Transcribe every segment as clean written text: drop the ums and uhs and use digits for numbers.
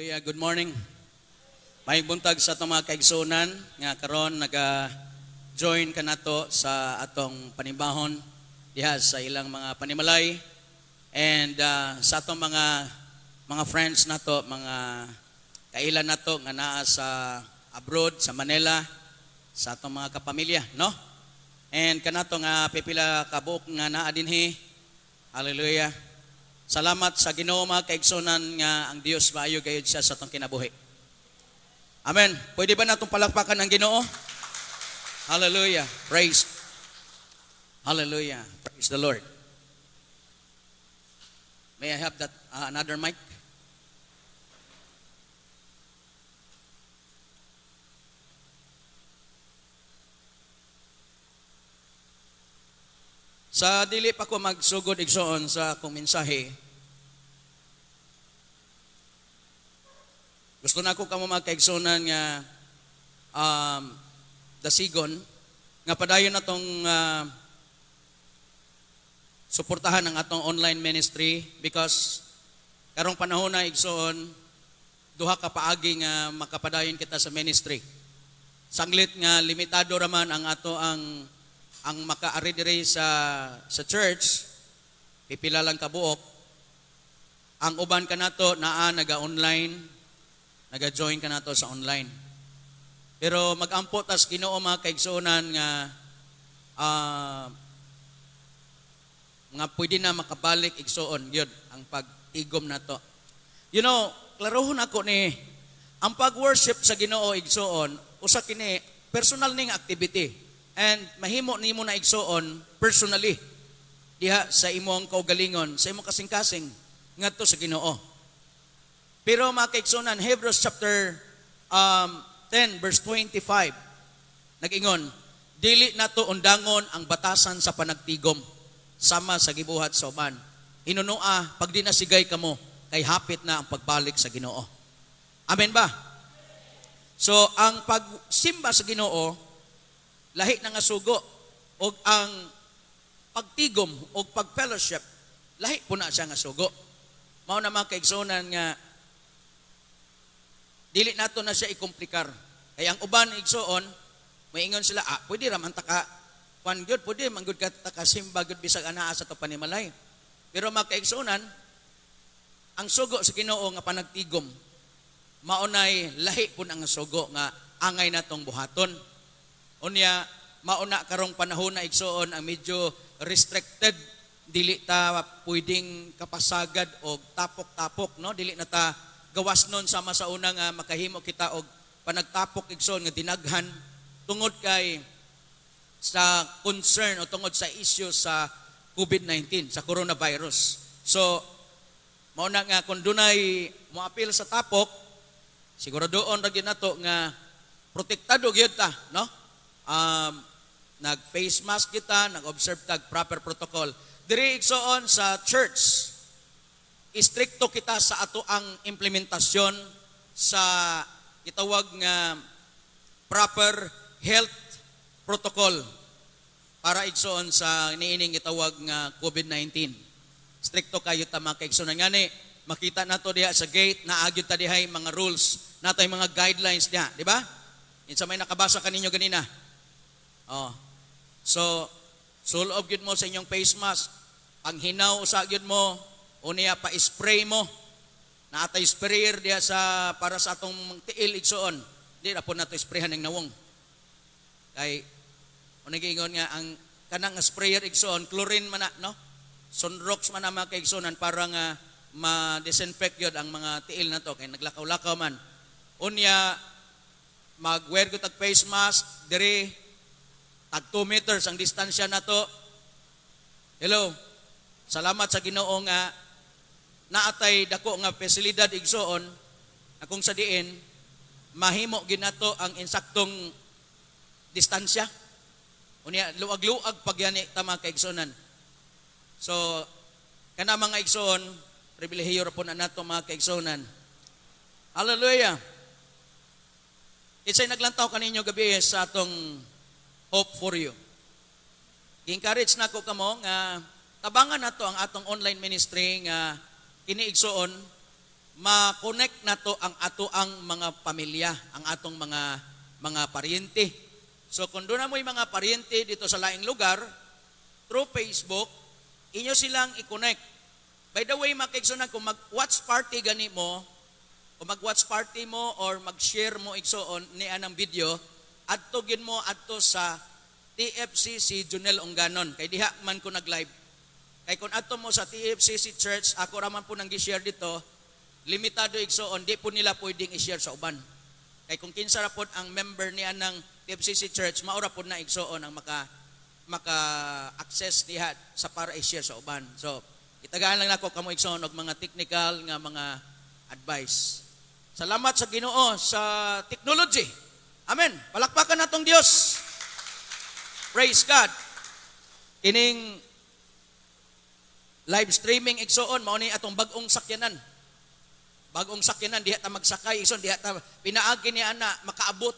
Hallelujah. Good morning. May buntag sa itong mga kaigsunan nga karon naga-join ka nato sa atong panibahon diha sa ilang mga panimalay and sa atong mga friends nato, mga kailan nato nga naa sa abroad, sa Manila, sa atong mga kapamilya, no? And kanato nga pipila ka buok nga naa dinhi. Hallelujah. Salamat sa Ginoo mga kaigsunan nga ang Dios maayo gayud siya sa atong kinabuhi. Amen. Pwede ba natong palakpakan ang Ginoo? Hallelujah. Praise. Hallelujah. Praise the Lord. May I have that another mic? Sa dili pa ko magsugod igsoon sa akong mensahe, gusto na ko kamo magkaigsonan nga dasigon nga padayon natong suportahan ang atong online ministry because karong panahon na igsoon duha ka paagi nga makapadayon kita sa ministry. Sanglit nga limitado raman ang ato ang makaari diri sa church, pipila lang kabuok. Ang uban kanato naa naga-online, naga-join kanato sa online. Pero mag-ampo tas Ginoo mga kaigsunan nga nga pwede na makabalik igsoon gyud ang pag-igom nato. You know, klarohon ako ni ang pag-worship sa Ginoo igsoon usa kini personal ning activity. And mahimo nimo na igsoon personally diha sa imong kaugalingon, sa imong kasing-kasing ngadto sa Ginoo. Pero mga kaigsunan, Hebrews chapter 10 verse 25 nag-ingon, dili nato undangon ang batasan sa panagtigom sama sa gibuhat sa uban. Hinunoa pag di nasigay kamo kay hapit na ang pagbalik sa Ginoo. Amen ba? So ang pagsimba sa Ginoo lahi na nga sugo o ang pagtigom o pagfellowship lahi po na siya nga sugo. Mao na mga kaigsunan nga dili nato na siya ikomplikar. Kaya ang uban igsuon moingon sila, pwede ra man taka kwan gyud, pwede man gyud ka simba gyud bisag anaa sa to panimalay. Pero mga kaigsunan, ang sugo sa Ginoo nga panagtigom maunay lahi po ang sugo nga angay natong buhaton. Unya, mauna karong panahon na igsoon ang medyo restricted, dili ta pwedeng kapasagad o tapok-tapok, no? Dili na ta gawas nun sama sa una nga makahimo kita og panagtapok igsoon nga dinaghan tungod kay sa concern o tungod sa issue sa COVID-19, sa coronavirus. So, mauna nga kung dunay moapil sa tapok, siguradoon ra gyud nato nga protektado gyud ta, no? Nag-face mask kita, nag-observe tag proper protocol. Diri igsoon sa church, istrikto kita sa ato ang implementasyon sa itawag nga proper health protocol para igsoon sa niining itawag nga COVID-19. Strikto kayo ta mga kaigsoon ngani makita nato diha sa gate na agyud ta dihay mga rules, natay mga guidelines diha, di ba? Insa may nakabasa kaninyo ganina. So sulob gyud mo sa inyong face mask. Ang hinaw usa gyud mo, unya pa spray mo. Naatay sprayer diha sa para sa atong tiil igsoon. Di ra po nato sprayhan ng nawong. Kay unang giingon nga ang kanang sprayer igsoon, chlorine man na, no? Sunrox man na mga kaigsonan para nga ma-disinfect gyud ang mga tiil nato kay naglakaw-lakaw man. Unya mag-wear gyud tag face mask diri tag 2 meters ang distansya nato. Hello. Salamat sa Ginoo nga naatay dako nga pasilidad igsoon akong sa diin mahimo ginato ang insaktong distansya. Unya luag-luag pagyani ta mga kaigsonan. So kana mga igsoon, pribilehiyo ra po na nato mga kaigsonan. Hallelujah. Isay naglantaw kaninyo gabi sa atong hope for you. I-encourage na ko kamo nga tabangan nato ang atong online ministry nga kiniigsoon ma-connect nato ang ato ang mga pamilya, ang atong mga paryente. So kung doon na mo yung mga paryente dito sa laing lugar, through Facebook, inyo silang i-connect. By the way, makiksunan, kung mag-watch party gani mo, kung mag-watch party mo or mag-share mo igsoon ni anang video, adto gid mo adto sa TFCC Junel Onganon. Kay diha man ko nag-live. Kay kung adto mo sa TFCC Church, ako raman po nang gi-share dito, limitado igsoon, di po nila pwedeng i-share sa uban. Kay kung kinsa ra pod ang member ni anang TFCC Church, maura pod na igsoon ang maka-access diha sa para i-share sa uban. So, itagaan lang nako kamo igsoon og mga technical nga mga advice. Salamat sa Ginoo sa technology. Amen. Palakpakan natong Dios. Praise God. Kining live streaming igsoon mao ni atong bag-ong sakyanan. Bagong sakyanan diha ta magsakay igsoon, diha ta pinaagi ni ana makaabot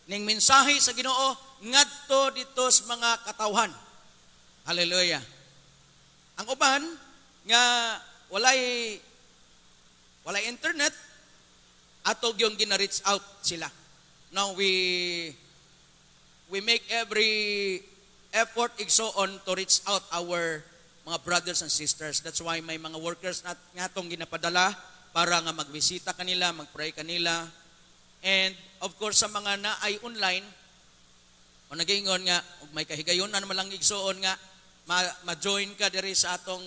ning mensahe sa Ginoo ngadto dito sa mga katawhan. Hallelujah. Ang uban nga walay internet, atog yung gina-reach out sila. Now we make every effort igsoon to reach out our mga brothers and sisters. That's why may mga workers nga atong ginapadala para nga magbisita kanila, magpray kanila. And of course sa mga naay online, o nag-iingon nga, may kahigayon na naman lang igsoon nga, ma-join ka diri sa atong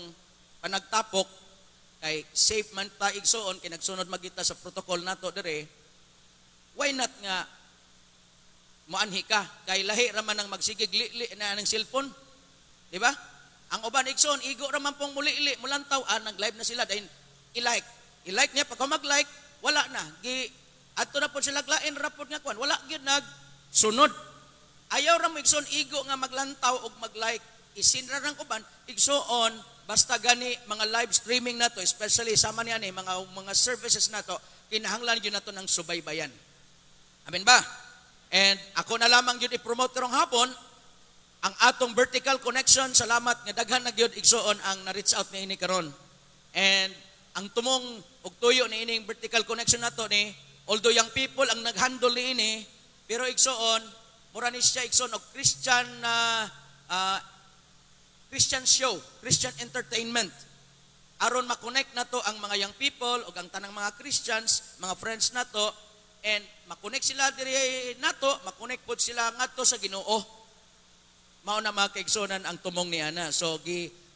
panagtapok, kay safe man ta igsoon, kay nagsunod magita sa protocol nato diri, why not nga, maanhi ka, kay lahi raman ang magsigig li na ng cellphone, di ba? Ang uban igsoon, igo raman pong muli-ili, mulantaw, nag-live na sila, dahil i-like niya, pagka mag-like, wala na, ato na po sila glain, rapod nga kwan, wala gyud nagsunod. Ayaw ra mo igsoon igo nga maglantaw og mag-like. Isinra rang uban igsoon basta gani mga live streaming nato, especially sama niya ni mga services nato, kinahanglan gyud nato ng subaybayan. Amen ba? And ako na lamang gyud i-promote karong hapon ang atong vertical connection. Salamat nga daghan na gyud igsoon ang na-reach out ni ini karon. And ang tumong og tuyo ni ining vertical connection nato ni, although young people ang nag-handle ni ini, pero igsoon mura ni siya igsoon og Christian show, Christian entertainment. Aron ma-connect nato ang mga young people ug ang tanang mga Christians, mga friends nato, and ma-connect sila diri nato, ma-connect pod sila ngadto sa Ginoo. Mao na mga kaigsonan ang tumong ni ana. So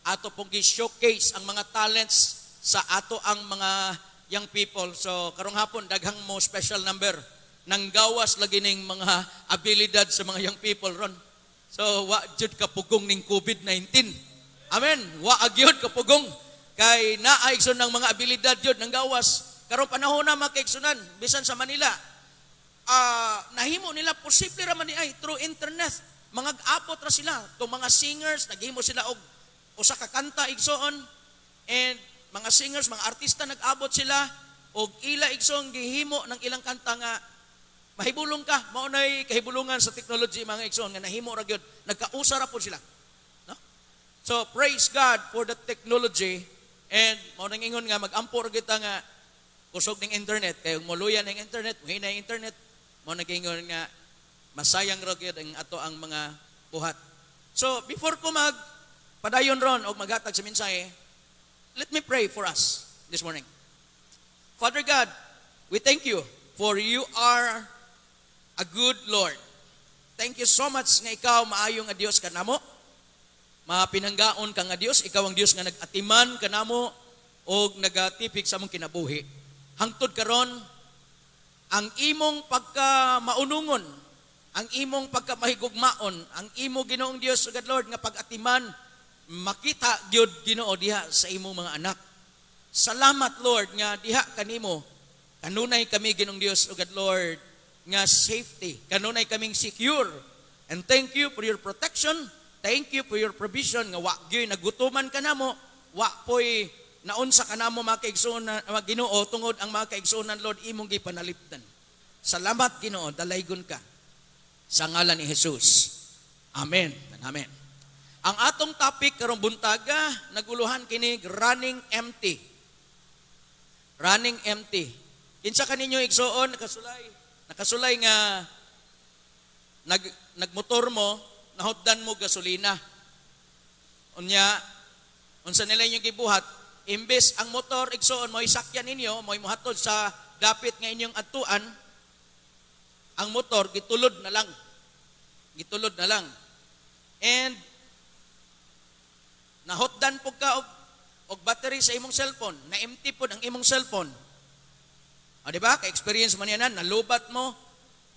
ato pong gi-showcase ang mga talents sa ato ang mga young people. So karong hapon daghang mo special number nang gawas lagi ning mga abilidad sa mga young people ron. So wa jud kapugong ning COVID-19. Amen. Wa agyod kapugong kay naay igsoon ng mga abilidad jud nang gawas. Karong panahon na makaigsunan bisan sa Manila. Nahimo nila posible ra man ni ay through internet. Mga abot ra sila. Tong mga singers naghimo sila og usa ka kanta igsoon, and mga singers, mga artista nag-abot sila og ila igsoon gihimo ng ilang kanta nga mahibulong ka, maunay kahibulungan sa technology mga igsoon nga nahimo ra gyud, nagkausa ra po sila. No? So praise God for the technology, and mao nang ingon nga mag-ampo ra kita nga kusog ning internet, kay moluya ning internet, mahina ning internet, mao nang ingon nga masayang ra gyud ang ato ang mga buhat. So before ko padayon ron og maghatag sa mensahe, let me pray for us this morning. Father God, we thank you for you are a good Lord. Thank you so much nga ikaw maayo nga Dios kanamo. Mapinanggaon ka nga Dios, ikaw ang Dios nga nag-atiman kanamo og nagatipik sa among kinabuhi. Hangtod karon ang imong pagka-maunungon, ang imong pagka-mahigugmaon, ang imo Ginoong Dios ug Lord nga pag-atiman makita gyud Ginoo diha sa imong mga anak. Salamat Lord nga diha kanimo kanunay kami Ginoong Dios ug Lord nga safety, kanunay kaming secure. And thank you for your protection, thank you for your provision nga wa gyud nagutuman kanamo, wa poy naunsa kanamo mga kaigsuonan mga Ginoo tungod ang mga kaigsuonan Lord imong gipanalipdan. Salamat Ginoo, dalaygon ka sa ngalan ni Jesus. Amen. Amen. Ang atong topic karong buntaga naguluhan kini running empty. Running empty. Kinsa kaninyo igsuon nakasulay nga nagmotor mo, nahutdan mo gasolina. Unya, unsa nila inyong gibuhat, imbes ang motor igsuon mo isakyan ninyo, mo imuhatod sa dapit nga inyong atuan, ang motor gitulod na lang. Gitulod na lang. And nahutdan po ka og battery sa imong cellphone, na empty po ang imong cellphone. O diba? Ka-experience man yan, nalubat mo,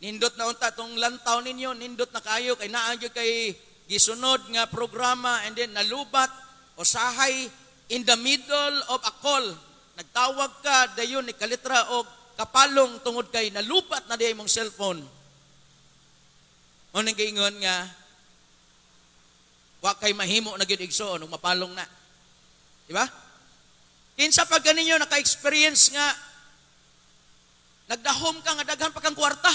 nindot na unta tong lantaw ninyo, nindot na kayo, kay naagyo kay gisunod nga programa, and then nalubat, usahay, in the middle of a call, nagtawag ka, dayon, ikalitra o kapalong tungod kay nalubat na di imong cellphone. O nang kaingon nga, wa kay mahimo na gyud igsoon, mapalong na. Diba? Kinsa pag ganinyo naka-experience nga, nagdahom ka nga daghan pa kang kwarta.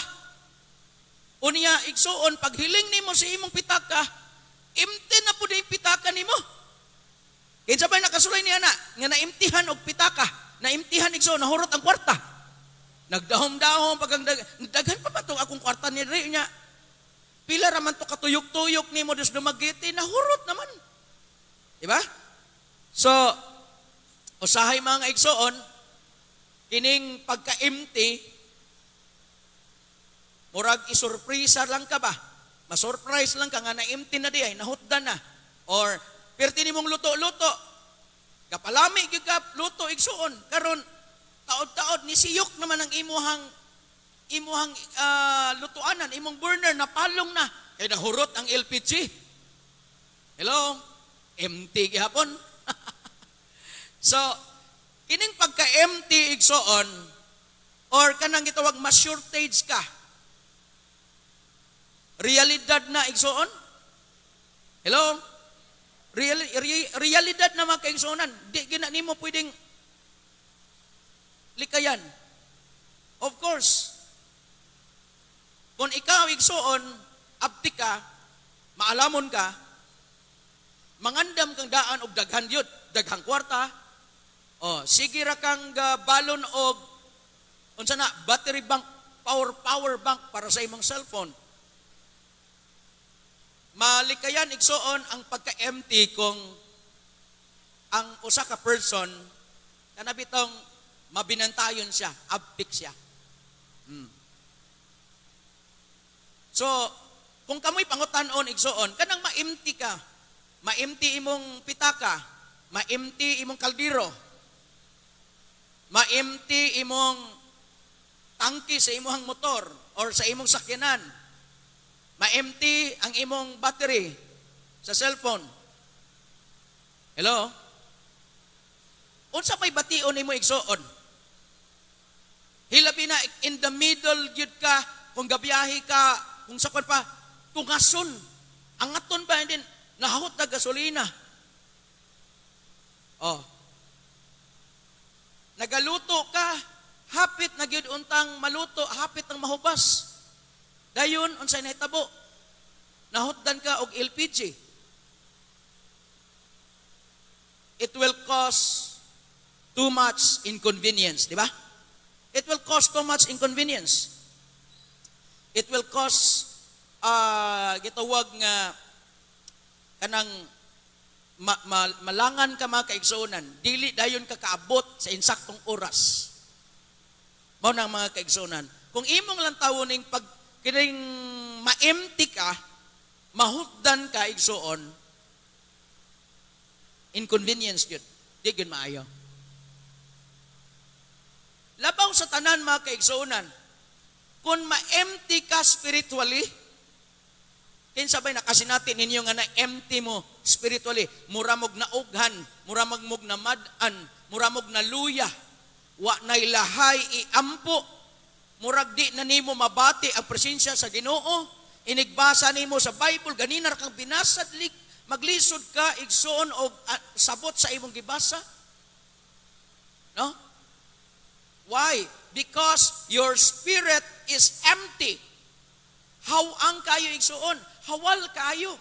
Unya igsuon paghiling nimo sa imong pitaka, empty na pud ang pitaka nimo. Kinsa bay nakasulay niya na nga naimtihan og pitaka, naimtihan igsuon nahurot ang kwarta. Nagdahom-dahom pag daghan pa to akong kwarta ni diri nya. Pila ra man to katuyok-tuyok nimo dos dumagiti, nahurot naman. Di ba? So usahay mga igsuon, kining pagka-empty, murag isurpresa lang ka ba? Masurprise lang ka nga na-empty na di ay, nahutdan na. Or, perti ni mong luto-luto, kapalami gyud ka luto igsuon, karon taod-taod nisiyok naman ang imuhang lutuanan, imong burner napalong na, kay nahurot ang LPG. Hello? Empty gihapon. So, kining pagka-empty igsoon, or kanang gitawag ma-shortage ka, realidad na igsoon? Hello? Realidad na mga kaigsoonan. Di gina nimo pwedeng likayan. Of course, kung ikaw igsoon, abti ka, maalamon ka, mangandam kang daan og daghan yun, daghang kwarta, sige ra kang balon og unsa na battery bank, power bank para sa imong cellphone. Malikayan igsoon ang pagka-empty kung ang usa ka person kanabitong mabinantayon siya, abtik siya. So, kung kamoy pangutan-on igsoon, kanang ma-empty ka, ma-empty imong pitaka, ma-empty imong kaldero, ma-empty imong tangki sa imong motor or sa imong sakyanan, ma-empty ang imong battery sa cellphone. Hello? Unsa may bation nimo igsuon? Hilabi na in the middle gyud ka, kung gabiyahe ka, kung sakon pa, tungason, angaton ba, and then nahawot na gasolina. Nagaluto ka, hapit na gyud untang maluto, hapit ang mahubas. Dayon unsay nahitabo? Nahutdan ka og LPG. It will cause too much inconvenience, di ba? It will cause too much inconvenience. It will cause gitawag nga kanang malangan ka mga kaigsuonan, dili dayon ka kaabot sa insaktong oras. Mao nang mga kaigsuonan. Kung imong lang tawoning pag kining ma-empty ka, mahutdan ka igsuon, inconvenience yun. Di yun maayo. Labaw sa tanan mga kaigsuonan, kung ma-empty ka spiritually, kinsabay nakasinati ninyo nga na-empty mo spiritually, muramog na ughan, muramog na madan, muramog na luya, wa nay lahay iampo, murag di na nimo mabati ang presensya sa Ginoo, inigbasa nimo sa Bible, ganina kang binasad, maglisod ka, igsoon o sabot sa imong gibasa. No? Why? Because your spirit is empty. Hawang kayo igsoon, hawal kayo.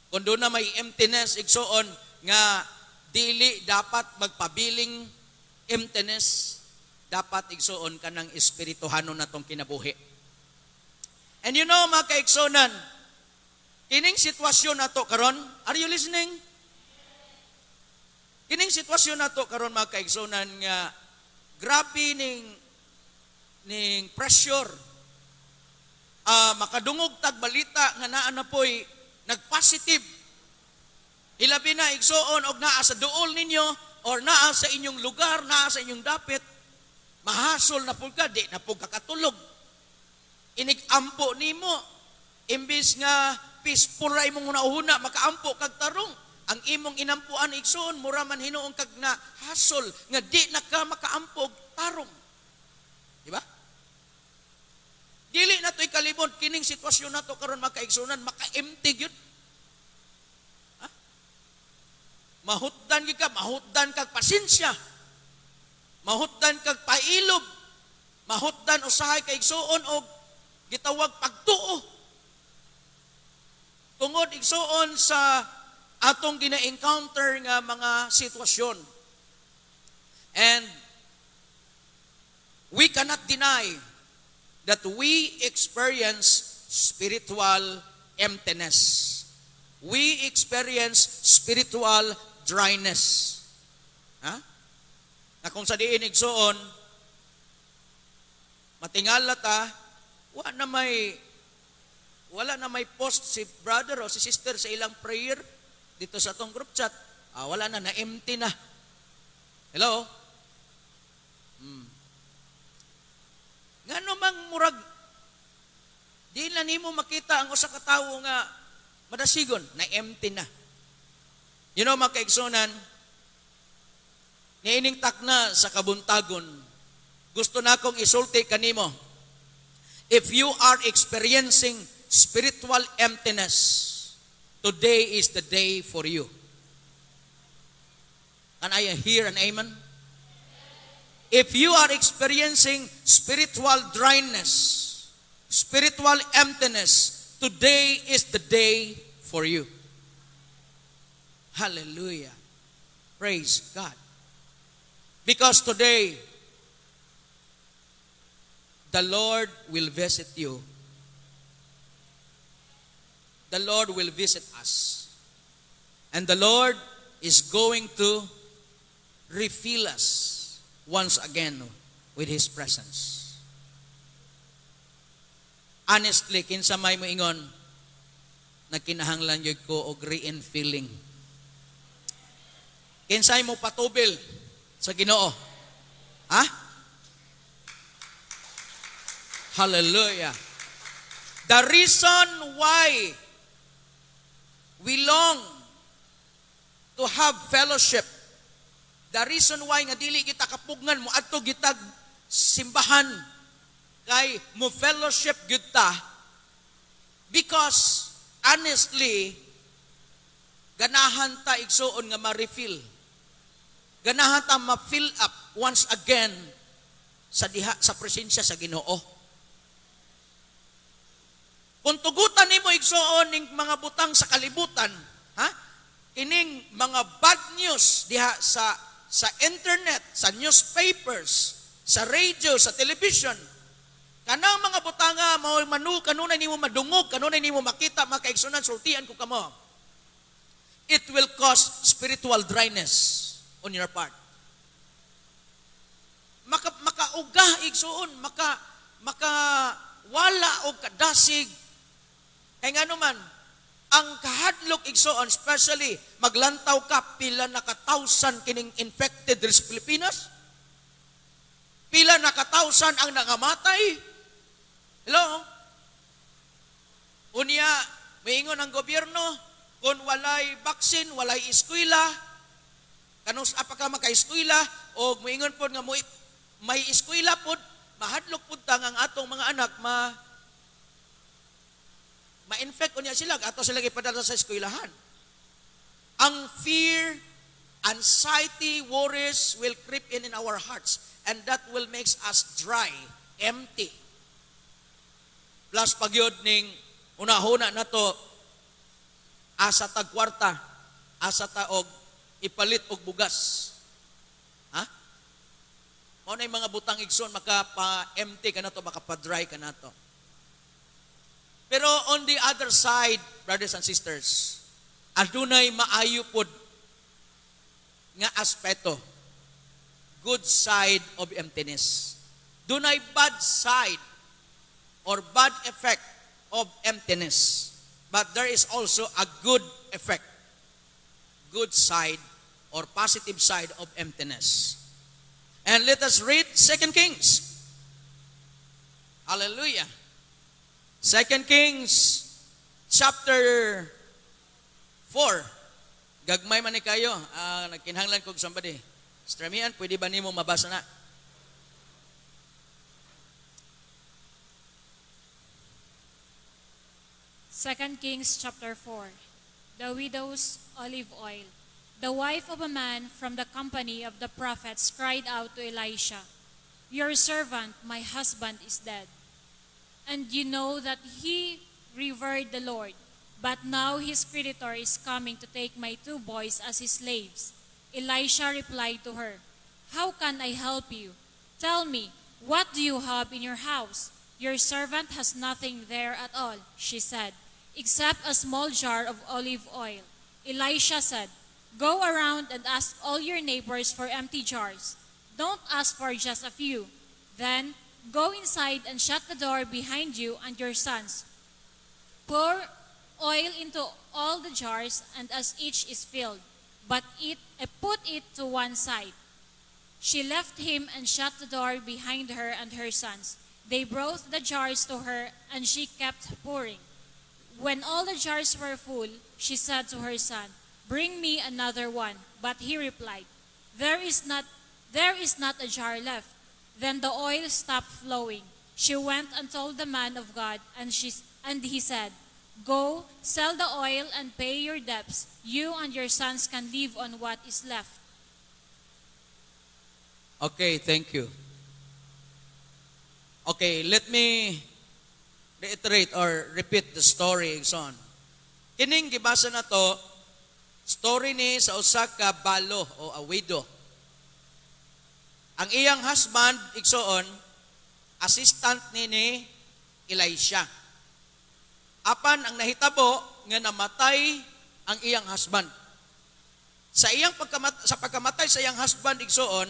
Kung doon na may emptiness igsoon nga dili dapat magpabiling emptiness, dapat igsuon ka ng espirituhanon natong kinabuhi. And you know, mga kaigsunan, kining sitwasyon nato karon, are you listening? Kining sitwasyon nato karon, mga kaigsunan, nga grabe ning pressure, makadungog tag balita nga naa na po'y nagpositive. Ilabi na igsuon og naa sa duol ninyo or naa sa inyong lugar, naa sa inyong dapit, mahasol na pud ka, di na pud kakatulog. Inig-ampo nimo, imbis nga peaceful ra imong una-una, makaampo kag tarong. Ang imong inampuan igsoon, mura man hinuong kag na hasol, nga di na ka makaampog tarong. Diba? Dili na to'y kalibon, kining sitwasyon na to karon makaigsunan, maka-empty yun. Ha? Mahutdan ka, mahutdan kag pasensya. Mahutdan kag pailob. Mahutdan usahay kay igsuon og gitawag pagtuo. Tungod igsuon sa atong gina-encounter nga mga sitwasyon. And we cannot deny that we experience spiritual emptiness. We experience spiritual dryness. Ha? Na kung sa diin igsuon, matingala ta, wala na may post si brother o si sister sa ilang prayer dito sa atong group chat. Wala na empty na. Hello? Ngano mang murag, di na nimo makita ang usa ka tawo nga madasigon, na empty na. You know, mga kaigsunan, niining takna sa kabuntagon, gusto na akong isulti kanimo. If you are experiencing spiritual emptiness, today is the day for you. Can I hear an amen? If you are experiencing spiritual dryness, spiritual emptiness, today is the day for you. Hallelujah. Praise God. Because today, the Lord will visit you. The Lord will visit us. And the Lord is going to refill us once again with His presence. Honestly, kinsa may moingon, nagkinahanglan yun ko og re-infilling. Kinsay mo patubil sa Ginoo? Ha? Hallelujah. The reason why we long to have fellowship, the reason why nga dili kita kapugngan mo adto gitag simbahan kay mo fellowship gyud ta, because honestly ganahan ta igsuon nga ma-refill, ganahan ta ma-fill up once again sa diha sa presensya sa Ginoo. Kung tugutan nimo igsuon ning mga butang sa kalibutan, ha? Kining mga bad news diha sa internet, sa newspapers, sa radio, sa television, kanang mga butanga kanunay nimo madungog, kanunay nimo makita, makaigsunan, sultian ko kamo. It will cause spiritual dryness on your part. Makauga igsuon, wala og kadasig. Kay ngano man, ang kahadlok igsoon, especially maglantaw ka, pila na ka-1,000 kining infected sa Pilipinas? Pila na ka-1,000 ang nangamatay? Hello? Unya, maingon ang gobyerno, kung walay baksin, walay eskwela, kanus apa ka maka-eskwela, o maingon po nga may eskwela po, mahadlok po ang atong mga anak, ma-infect unya sila, ato sila ipadala sa eskwelahan. Ang fear, anxiety, worries will creep in our hearts, and that will makes us dry, empty. Plus pagyod ning unahuna na to, asa tag kwarta, asa ta og ipalit og bugas. Ha? Mao na yung mga butang igsoon, makapa-empty ka na to, makapa-dry ka na to. Pero on the other side, brothers and sisters, adunay maayo pod nga aspeto, good side of emptiness. Dunay bad side or bad effect of emptiness. But there is also a good effect, good side or positive side of emptiness. And let us read 2 Kings. Hallelujah. 2 Kings chapter 4. Gagmay man ni kayo. Nagkinahanglan kog somebody. Stramian, pwede ba nimo mabasa na? Second Kings chapter 4. The widow's olive oil. The wife of a man from the company of the prophets cried out to Elisha, "Your servant, my husband, is dead. And you know that he revered the Lord. But now his creditor is coming to take my 2 boys as his slaves." Elisha replied to her, "How can I help you? Tell me, what do you have in your house?" "Your servant has nothing there at all," she said, "except a small jar of olive oil." Elisha said, "Go around and ask all your neighbors for empty jars. Don't ask for just a few. Then go inside and shut the door behind you and your sons. Pour oil into all the jars, and as each is filled, put it to one side." She left him and shut the door behind her and her sons. They brought the jars to her, and she kept pouring. When all the jars were full, she said to her son, "Bring me another one." But he replied, There is not a jar left." Then the oil stopped flowing. She went and told the man of God, and he said, "Go, sell the oil and pay your debts. You and your sons can live on what is left." Okay, thank you. Okay, let me reiterate or repeat the story, son. Kining gibasa na to, story ni sa usa ka balo o a widow. Ang iyang husband, igsoon, assistant ni Elisha. Apan ang nahitabo nga namatay ang iyang husband. Sa pagkamatay sa iyang husband, igsoon,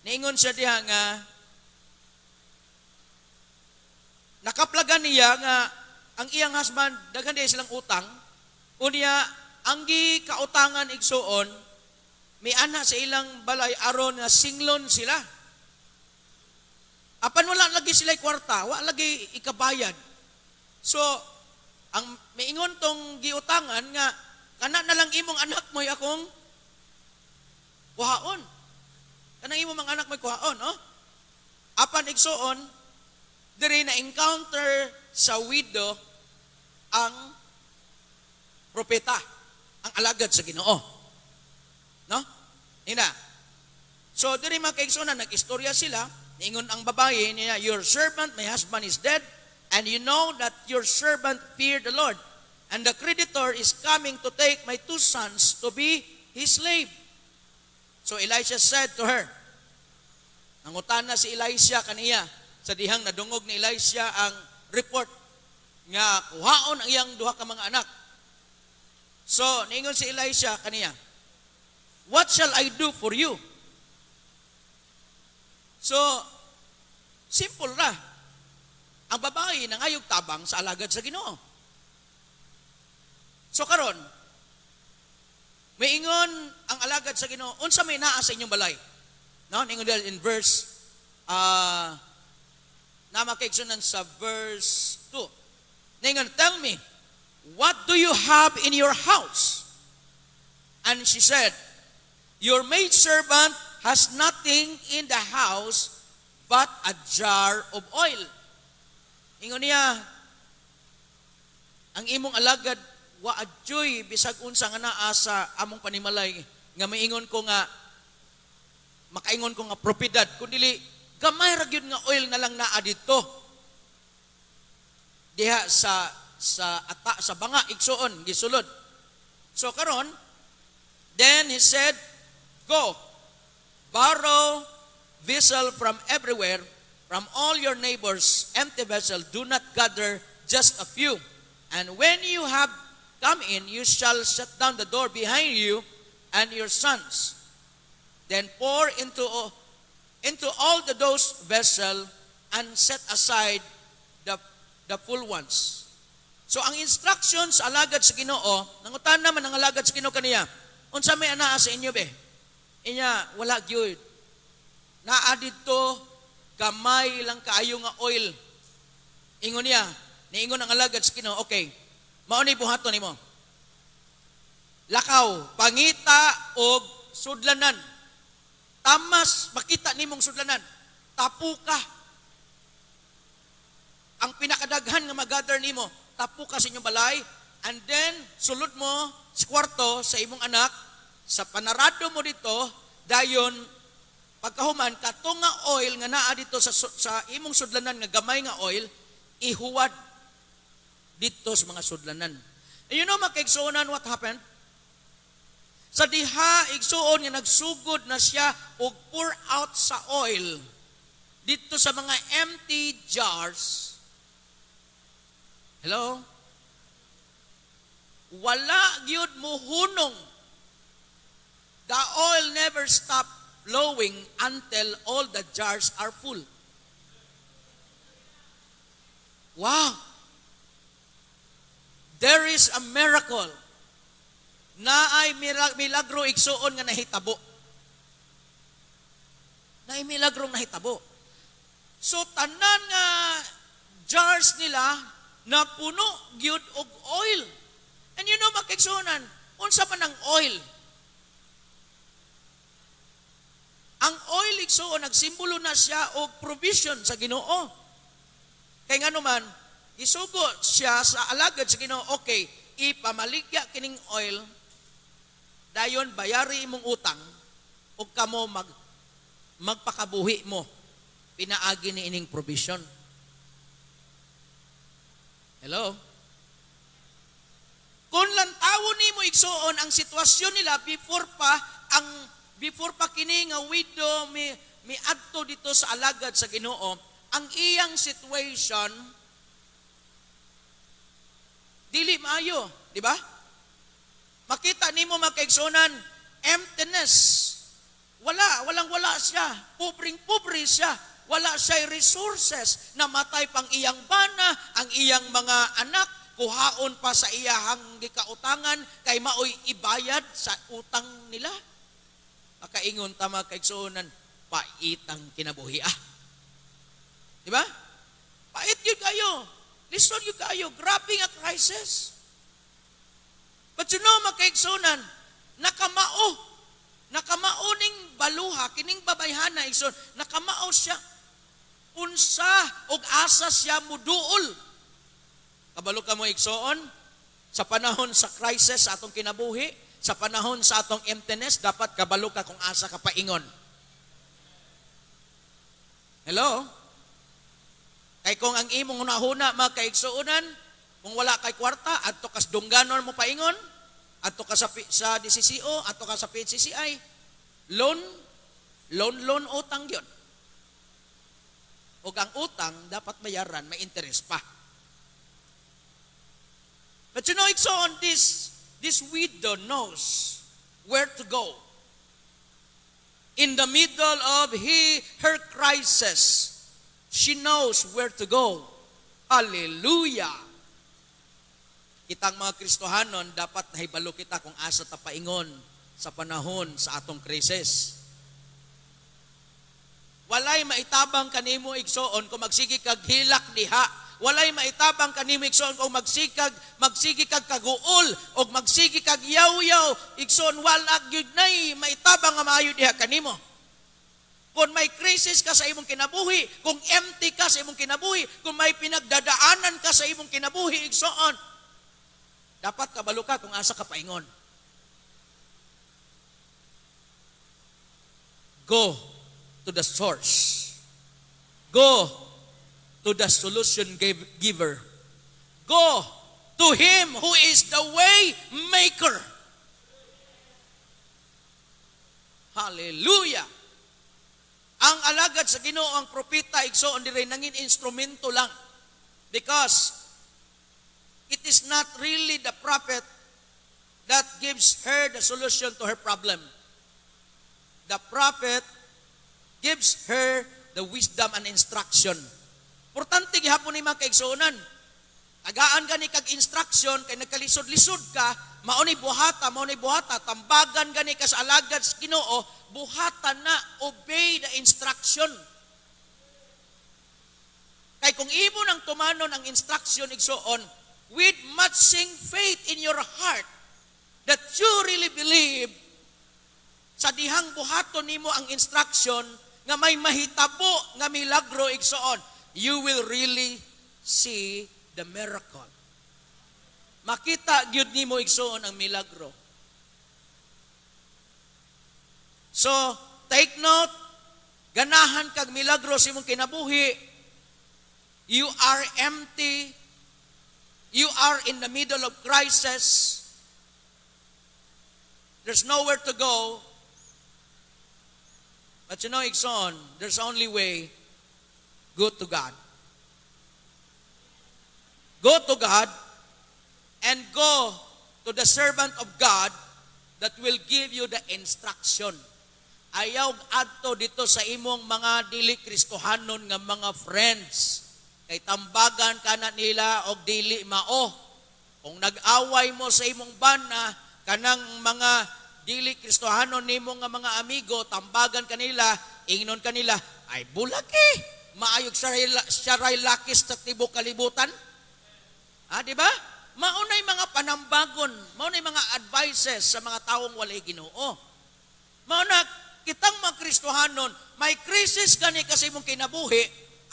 niingon siya diha nga nakaplagan niya nga ang iyang husband daghan diha silang utang. Unya ang gikautangan igsoon, may ana sa ilang balay aron nga singlon sila. Apan wala lagi sila kwarta, wala lagi ikabayad. So, ang miingon tong giutangan nga, kana na lang imong anak mo'y akong kuhaon. Kanang imong mga anak mo'y kuhaon, oh? Apan igsoon, diri na encounter sa widow ang propeta, ang alagad sa Ginoo. No? Ina. So, diri mga kaigsunan, nag-istorya sila, niingon ang babae niya, "Your servant, my husband is dead, and you know that your servant feared the Lord, and the creditor is coming to take my 2 sons to be his slave." So Elisha said to her, nangutana si Elisha kaniya, sa dihang nadungog ni Elisha ang report nga kuhaon ang iyang 2 ka mga anak. So niingon si Elisha kaniya, "What shall I do for you?" So, simple ra. Ang babae nangayog tabang sa alagad sa Ginoo. So karon, maingon ang alagad sa Ginoo, unsa may naa sa inyong balay? No, ningon dahil in verse na makaigsunan sa verse 2. Ningon, "Tell me, what do you have in your house?" And she said, "Your maidservant has nothing in the house but a jar of oil." Ingon niya, ang imong alagad wa adyoy bisag unsa nga naa sa among panimalay nga maingon ko nga makaingon ko nga propiedad kundi gamay ra gyud nga oil na lang naa dito diha sa banga igsuon gisulod. So karon Then he said, go, borrow vessel from everywhere, from all your neighbors, empty vessel. Do not gather just a few. And when you have come in, you shall shut down the door behind you and your sons. Then pour into all those vessels and set aside the full ones. So ang instructions sa alagad sa Ginoo, nangutan naman ang alagad sa Ginoo kaniya, unsa may anaa sa inyo be? Inya, wala gyud. Naa didto gamay lang kaayo nga oil. Ingon niya, niingon ang alagad sa Ginoo, okay, mao ni buhaton nimo. Lakaw, pangita og sudlanan. Tamas makita nimong sudlanan. Tapu ka. Ang pinakadaghan nga mag-gather nimo, tapu ka sa inyong balay, and then sulod mo sa kwarto sa imong anak, sa panarado mo dito, dayon pagkahuman katong nga oil nga naa dito sa imong sudlanan nga gamay nga oil, ihuwad dito sa mga sudlanan. And you know mga kaigsuonan what happened? Sa diha igsuon nga nagsugod na siya og pour out sa oil dito sa mga empty jars. Hello? Wala gyud muhunong. The oil never stop flowing until all the jars are full. Wow! There is a miracle. Na ay milagro igsuon nga nahitabo. Na ay milagro nahitabo. So tanan nga jars nila na puno gyud og oil. And you know makigsunan, unsa man ang oil? Ang oil igsuon nagsimbolo na siya og provision sa Ginoo. Kay ngano man isugo siya sa alagad sa Ginoo, okay, ipamaligya kining oil, dayon bayari imong utang ug kamo magpakabuhi mo pinaagi ni ining provision. Hello? Kung lantawon nimo igsuon ang sitwasyon nila before pa kini nga widow mi adto dito sa alagad sa Ginoo, ang iyang situation dili maayo, di ba? Makita nimo makaigsunan emptiness. Walang siya. Pobre siya. Wala siya resources. Namatay pang iyang bana, ang iyang mga anak, kuhaon pa sa iyahang gikautangan, kay maoy ibayad sa utang nila. Makaingon tama kaigsunan, paitang kinabuhi. Di ba? Pait yun kayo. Listen yun kayo. Grabe nga crisis. But you know, makaigsunan, nakamao ning baluha, kining babayhana, igsoon, nakamao siya, unsa og asa siya muduol. Kabalo ka mo igsoon, sa panahon sa crisis sa atong kinabuhi, sa panahon sa atong emptiness, dapat kabalo ka kung asa ka paingon. Hello? Kay kung ang imong hunahuna makaigsuonan, kung wala kay kwarta, adto kas dungganon mo paingon, adto ka sa DCCO, adto ka sa PCCI, loan utang yun. O ang utang, dapat bayaran, may interest pa. But you know, it's on this widow knows where to go. In the middle of her crisis, she knows where to go. Hallelujah! Kitang mga Kristohanon, dapat nahibalo kita kung asa ta paingon sa panahon sa atong krisis. Walay maitabang kanimo igsoon kung magsigi kag hilak diha. Walay maitabang kanimo igsoon kung magsigi kag kaguol o magsigi kag yaw-yaw igsoon wala gyud nay maitabang nga maayo diha kanimo. Kung may crisis ka sa imong kinabuhi, kung empty ka sa imong kinabuhi, kung may pinagdadaanan ka sa imong kinabuhi igsoon, dapat kabalo ka kung asa ka paingon. Go to the source. Go to the solution giver. Go to Him who is the way maker. Hallelujah. Ang alagad sa Ginoo, ang propeta, igsoon dire nangin instrumento lang. Because it is not really the prophet that gives her the solution to her problem. The prophet gives her the wisdom and instruction. Importante gihapon ni mga kaigsuonan. Tagaan ka ni kag instruction, kay nagkalisod-lisod ka, mauni buhata, tambagan gani ka sa alagad sa Ginoo, buhata na, obey the instruction. Kay kung imo nang tumanon ang instruction, igsoon, with matching faith in your heart, that you really believe, sa dihang buhaton nimo ang instruction, nga may mahitabo nga milagro, igsoon, you will really see the miracle. Makita gyud nimo igsoon ang milagro. So, take note, ganahan kag milagro sa imong kinabuhi. You are empty. You are in the middle of crisis. There's nowhere to go. But you know, igsoon, there's only way, go to God. Go to God and go to the servant of God that will give you the instruction. Ayaw adto dito sa imong mga dili Kristohanon nga mga friends. Kay tambagan kana nila og dili mao. Kung nag-away mo sa imong bana, kanang mga dili Kristohanon nimo nga mga amigo, tambagan kanila, ingnon kanila, ay bulaki, maayog siya ray lakis sa tibok kalibutan. Di ba? Maunay mga panambagon, maunay mga advices sa mga taong walay Ginoo. Mauna, kitang mga Kristohanon, may krisis gani kasi mong kinabuhi,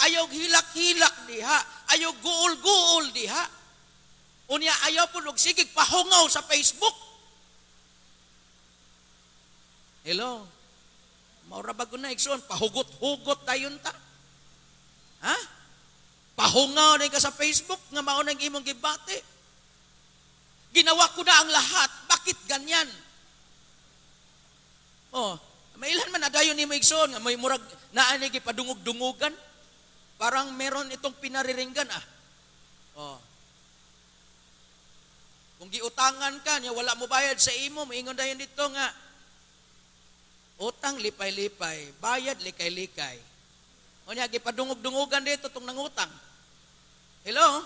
ayaw hilak-hilak diha, ayaw guol-guol diha. Unya ayaw po sigig pahungaw sa Facebook. Hello? Maura bago na, igsoon, pahugot-hugot tayon ta. Ha? Pahungaw na ka sa Facebook, nga maunang imong gibate. Ginawa ko na ang lahat, bakit ganyan? Mailan man nadayon ni mo igsoon, nga may murag naanig ipadungog-dungugan. Parang meron itong pinariringgan Kung giutangan ka, niya wala mo bayad sa imo, maingon dayon dito nga, utang lipay-lipay, bayad likay-likay. O niya, gipadungog-dungugan dito itong nangutang. Hello?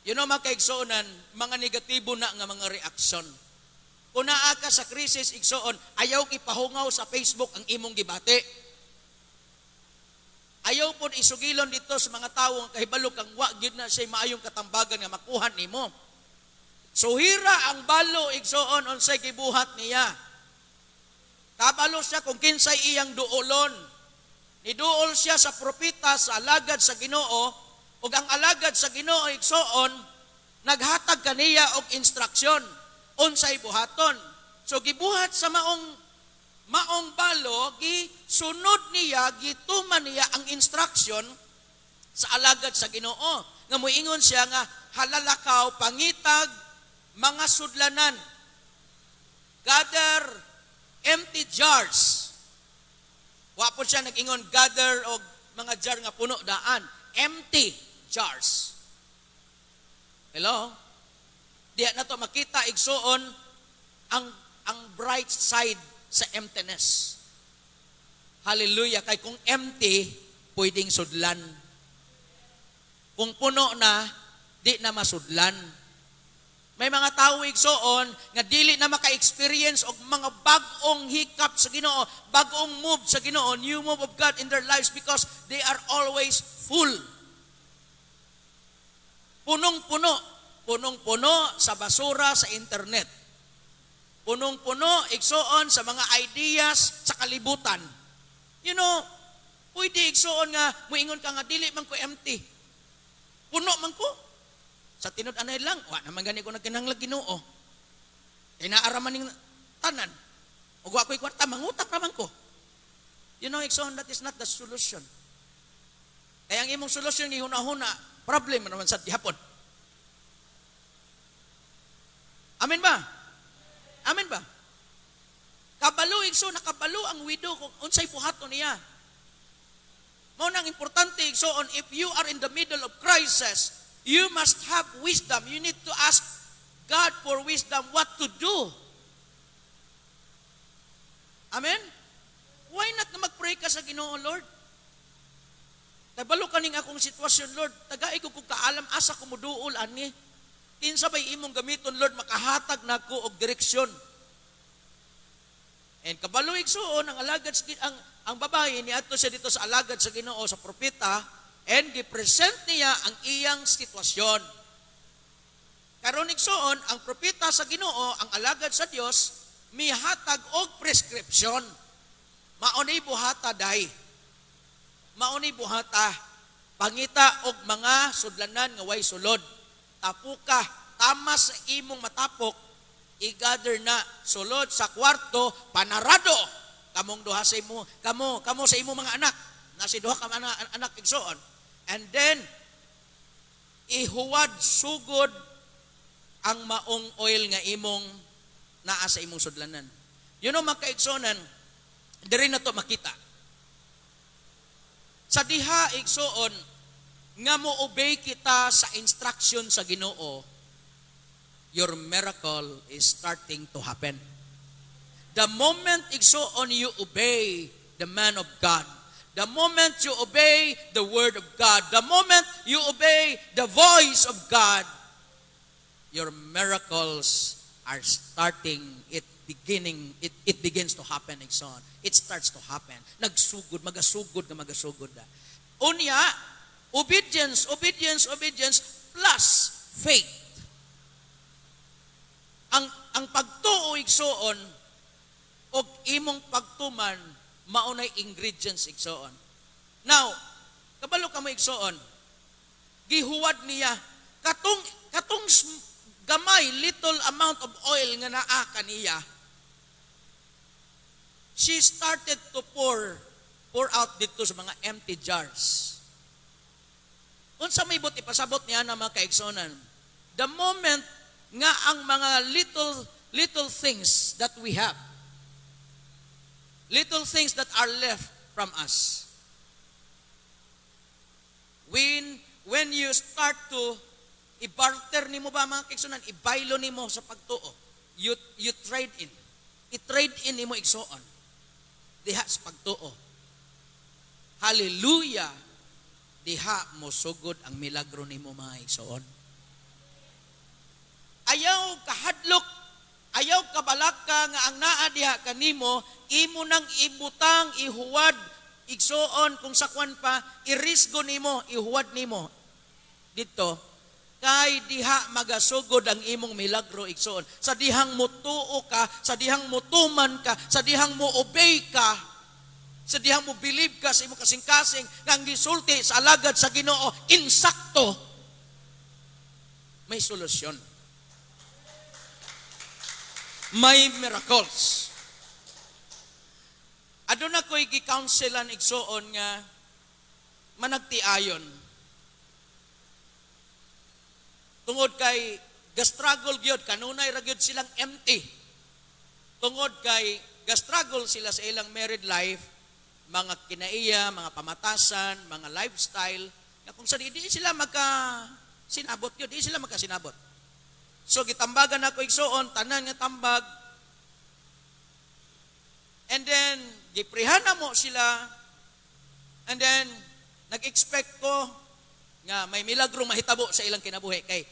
You know, mga kaigsoonan, mga negatibo na nga mga reaksyon. Kung naa ka sa krisis, igsoon, ayaw ipahungaw sa Facebook ang imong gibate. Ayaw po isugilon dito sa mga tao ang kahibalo kang wagid na siya maayong katambagan nga makuhan nimo. So hira ang balo, igsoon, unsay gibuhat niya. Kabalo siya kung kinsay iyang duolon. Niduol siya sa propeta, sa alagad sa Ginoo, ug ang alagad sa Ginoo igsoon, naghatag kaniya og instruksyon unsay buhaton. So gibuhat sa maong balo, gisunod niya, gituman niya ang instruction sa alagad sa Ginoo. Nga moingon siya nga halalakaw pangitag mga sudlanan. Gather empty jars. Wapon siya nag-ingon, gather og mga jar nga puno daan. Empty jars. Hello? Diya na to makita igsoon ang bright side sa emptiness. Hallelujah. Kay kung empty, pwedeng sudlan. Kung puno na, di na masudlan. May mga tao igsoon nga dili na maka-experience og mga bag-ong hiccup sa Ginoo, bag-ong move sa Ginoo, new move of God in their lives because they are always full. Punong-puno sa basura sa internet. Punong-puno igsoon sa mga ideas sa kalibutan. You know, pwede igsoon nga muingon ka nga dili man ko empty. Puno man ko. Sa tinud-anay lang, wa naman gani ko nagkinahanglan Ginoo. Kay naaraman ning tanan. Ug wa ko'y kwarta, mangutak naman ko. You know, igsoon, that is not the solution. Kaya ang imong solusyon ni huna-huna, problem naman sa gihapon. Amen ba? Amen ba? Kabalo igsoon, nakabalo ang widow kung unsay buhaton niya. Mao nang importante igsoon, if you are in the middle of crisis, you must have wisdom. You need to ask God for wisdom what to do. Amen? Why not na mag-pray ka sa Ginoo, Lord? Kabalo kaning akong sitwasyon, Lord. Tagai ko kung kaalam asa ko muduol ani. Kinsa bay imong gamiton, Lord, makahatag nako og direksyon. And kabalo igsoon ang alagad ang babae niadto siya dito sa alagad sa Ginoo sa propeta and gi-present niya ang iyang sitwasyon. Karon igsoon ang propeta sa Ginoo, ang alagad sa Dios, mihatag og prescription. Maunay buhata day. Maunay buhata. Pangita og mga sudlanan nga way sulod. Tapuka, tama sa imong matapok, i-gather na sulod sa kwarto, panarado. Kamong duha sa imo, kamo sa imo mga anak. Nasi duha ka mga anak igsoon. And then, ihuwad sugod ang maong oil nga imong naa sa imong sudlanan. You know, magkaigsonan, diri na to makita. Sa diha igsoon, nga mo obey kita sa instruction sa Ginoo, your miracle is starting to happen. The moment igsoon you obey the man of God, the moment you obey the word of God, the moment you obey the voice of God, your miracles are starting, it begins to happen, igsoon. It starts to happen. Nagsugod, magasugod na. Unya, obedience plus faith. Ang pagtuo igsoon og imong pagtuman maunay ingredients igsoon. Now, kabalo ka mo igsoon. Gihuwad niya katong gamay little amount of oil nga naa kaniya. She started to pour out dito sa mga empty jars. Unsa may buti pasabot niya na mga kaigsonan. The moment nga ang mga little things that we have, little things that are left from us, when you start to i-barter nimo ba mga kaigsonan, ibaylo nimo sa pagtuo, you trade in. I-trade in nimo igsoon diha sa pagtuo. Hallelujah! Diha mo sugod ang milagro nimo mga igsoon. Ayaw kahadlok, ayaw kabalaka nga ang naa diha kanimo, imo nang ibutang, ihuwad, igsoon kung sakwan pa, irisgo nimo, ihuwad nimo. Dito, kay diha magasugod ang imong milagro igsoon. Sa dihang mutuo ka, sa dihang mutuman ka, sa dihang mo obey ka, sa dihang mo believe ka sa imong kasing-kasing nga ang gisulti sa alagad sa Ginoo, insakto, may solusyon. May miracles. Aduna ko'y gi-counselan igsoon nga managtiayon. Tungod kay gastruggle gyud, kanunay ra gyud silang empty. Tungod kay gastruggle sila sa ilang married life, mga kinaiya, mga pamatasan, mga lifestyle, nga kung sa di sila magkasinabot yun, di sila magkasinabot. So gitambagan ako igsoon, tanan nga tambag, and then giprihan na mo sila, and then nag-expect ko nga may milagro mahitabo sa ilang kinabuhi kay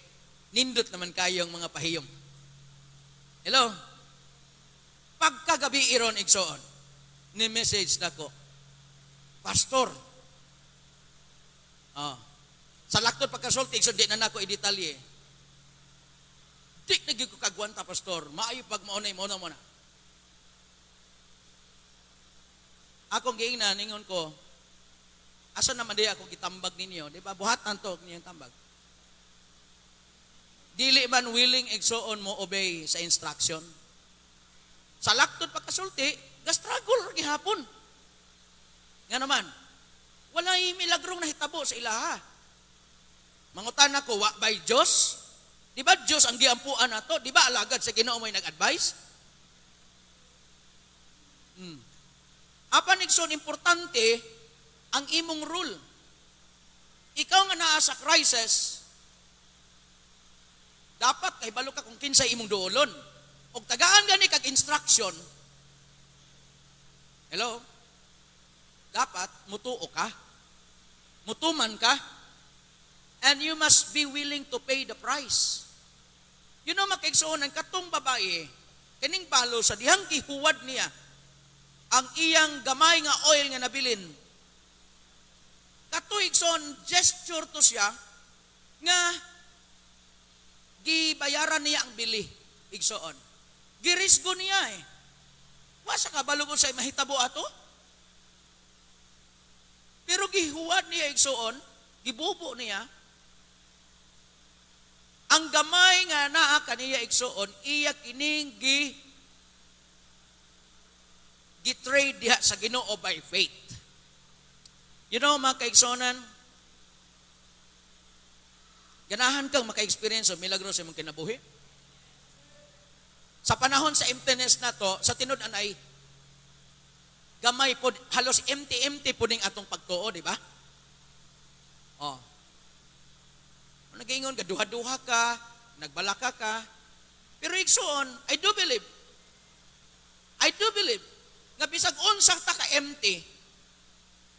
nindot naman kayong mga pahiyom. Hello? Pagkagabi iron igsoon, ni message nako, Pastor, sa laktod pagkasulti, igsoon di na nako i-detalye. Di naging ko kagwanta, Pastor, maayo pag maunay mo na. Akong giingnan, ningon ko, asa naman di ako gitambag ninyo, di ba? Buhatan to ninyong tambag. Dili man willing igsoon mo obey sa instruction. Sa laktod pagkasulti, gastruggle gihapon. Nga naman, walay milagrong nahitabo sa ilaha. Mangutan ako, wa by Diyos? Di ba Diyos ang giampuan nato? Di ba alagad sa Ginoo may nag-advise? Apan igsoon importante ang imong rule. Ikaw nga naa sa crisis, dapat kay balo ka kung kinsay imong duolon. Og tagaan gani kag instruction. Hello? Dapat mutuo ka. Mutuman ka. And you must be willing to pay the price. You know, makaigsuonan, katong babae, kaning balo sa dihang gihuwad niya, ang iyang gamay nga oil nga nabilin. Katuigson, gesture to siya, nga gibayaran niya ang bili. Igsoon. Girisgo niya eh. Wasa ka balo ko sa mahitabo ato? Pero gihuwad niya igsoon, gibubo niya, ang gamay nga naa kaniya igsoon, iya kining gitrade diha sa Ginoo by faith. You know, mga kaigsonan, ganahan kang maka-experience of milagro sa imong kinabuhi. Sa panahon sa emptiness na to, sa tinud-an ay gamay po, halos empty po ning atong pagtuo, di ba? Oh. Nag-ingon ka, duha-duha ka, nagbalaka ka. Pero igsoon, I do believe, nga bisag unsang ta ka empty,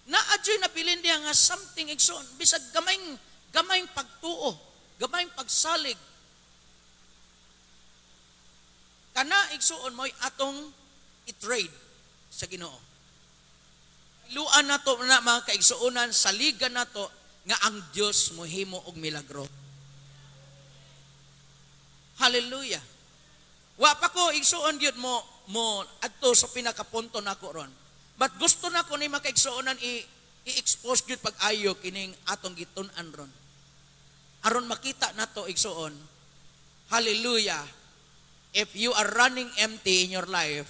na adyo'y napilin diya nga something igsoon, bisag gamayng pagtuo, gamayng pagsalig. Kana igsoon mo'y atong i-trade sa Ginoo. Luan na to na mga kaigsuonan, saligan na to, nga ang Diyos mohimo og milagro. Hallelujah. Wa pa ko igsuon gyud mo adto sa pinakapunto nako ron. But gusto nako ni makaigsuonan i-expose gyud pag-ayo kining atong gitun-an ron. Aron makita nato igsuon. Hallelujah. If you are running empty in your life,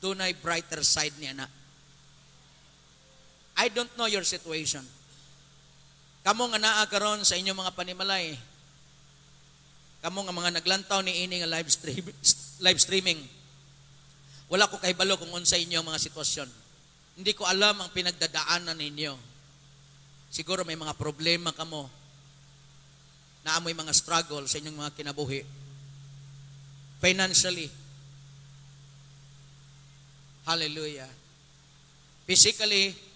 dunay brighter side niya na. I don't know your situation. Kamo nga naa karon sa inyong mga panimalay. Kamo nga mga naglantaw ni ini nga live streaming. Wala ko kahibalo kung unsa inyong mga sitwasyon. Hindi ko alam ang pinagdadaanan ninyo. Siguro may mga problema kamo. Naamoy mga struggle sa inyong mga kinabuhi. Financially. Hallelujah. Physically.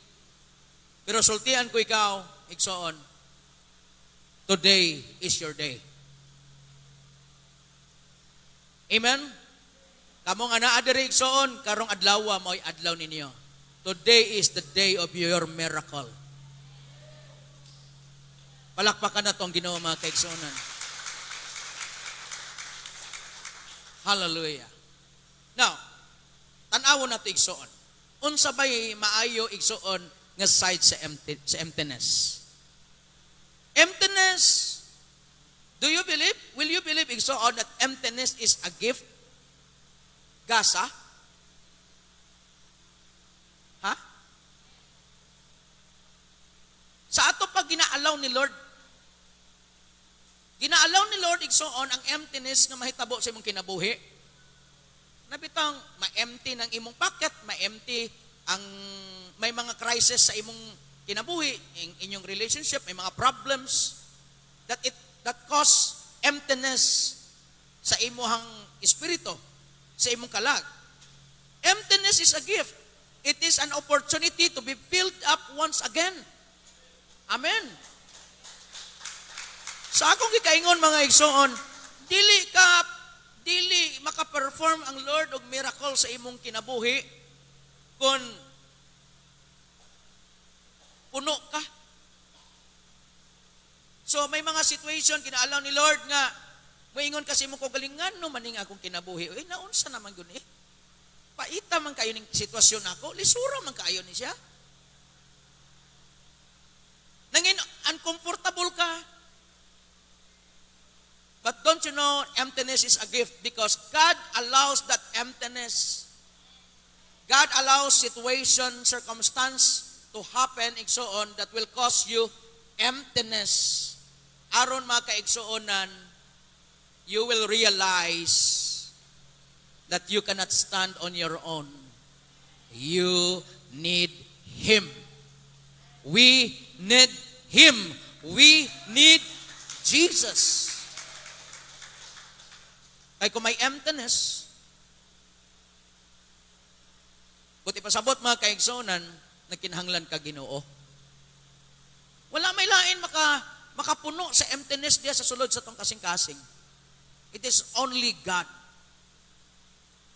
Pero sultian ko ikaw, igsoon, today is your day. Amen? Kamo nga naa diri igsoon, karong adlaw mo'y adlaw ninyo. Today is the day of your miracle. Palakpakan na tong Ginoo mga kaigsuonan. Hallelujah. Now, tan-awon nato igsoon. Unsa bay maayo igsoon nga side sa emptiness. Emptiness, do you believe? Will you believe igsoon that emptiness is a gift? Gasa? Ha? Sa ato pag ginaalaw ni Lord, igsoon ang emptiness nga mahitabo sa imong kinabuhi. Nabitang ma-empty ng imong pocket, ma-empty ang may mga crisis sa imong kinabuhi, inyong relationship, may mga problems that cause emptiness sa imong espiritu, sa imong kalag. Emptiness is a gift. It is an opportunity to be filled up once again. Amen. Sa akong gikaingon mga igsoon, dili maka-perform ang Lord og miracle sa imong kinabuhi kung puno ka. So may mga situation kinaalaw ni Lord nga moingon kasi mo ko galingan no maning akong kinabuhi. Naunsa naman gyud eh. Paita man kayo ning sitwasyon ako, lisura man kayo ni siya. Nangin uncomfortable ka. But don't you know, emptiness is a gift because God allows that emptiness. God allows situation, circumstance to happen, igsoon, that will cause you emptiness. Aron mga kaigsuonan, you will realize that you cannot stand on your own. You need Him. We need Him. We need Jesus. Kaya kung may emptiness, buti pasabot mga kaigsonan, na kinahanglan ka Ginoo. Wala may lain makapuno sa emptiness diya sa sulod sa tong kasing-kasing. It is only God.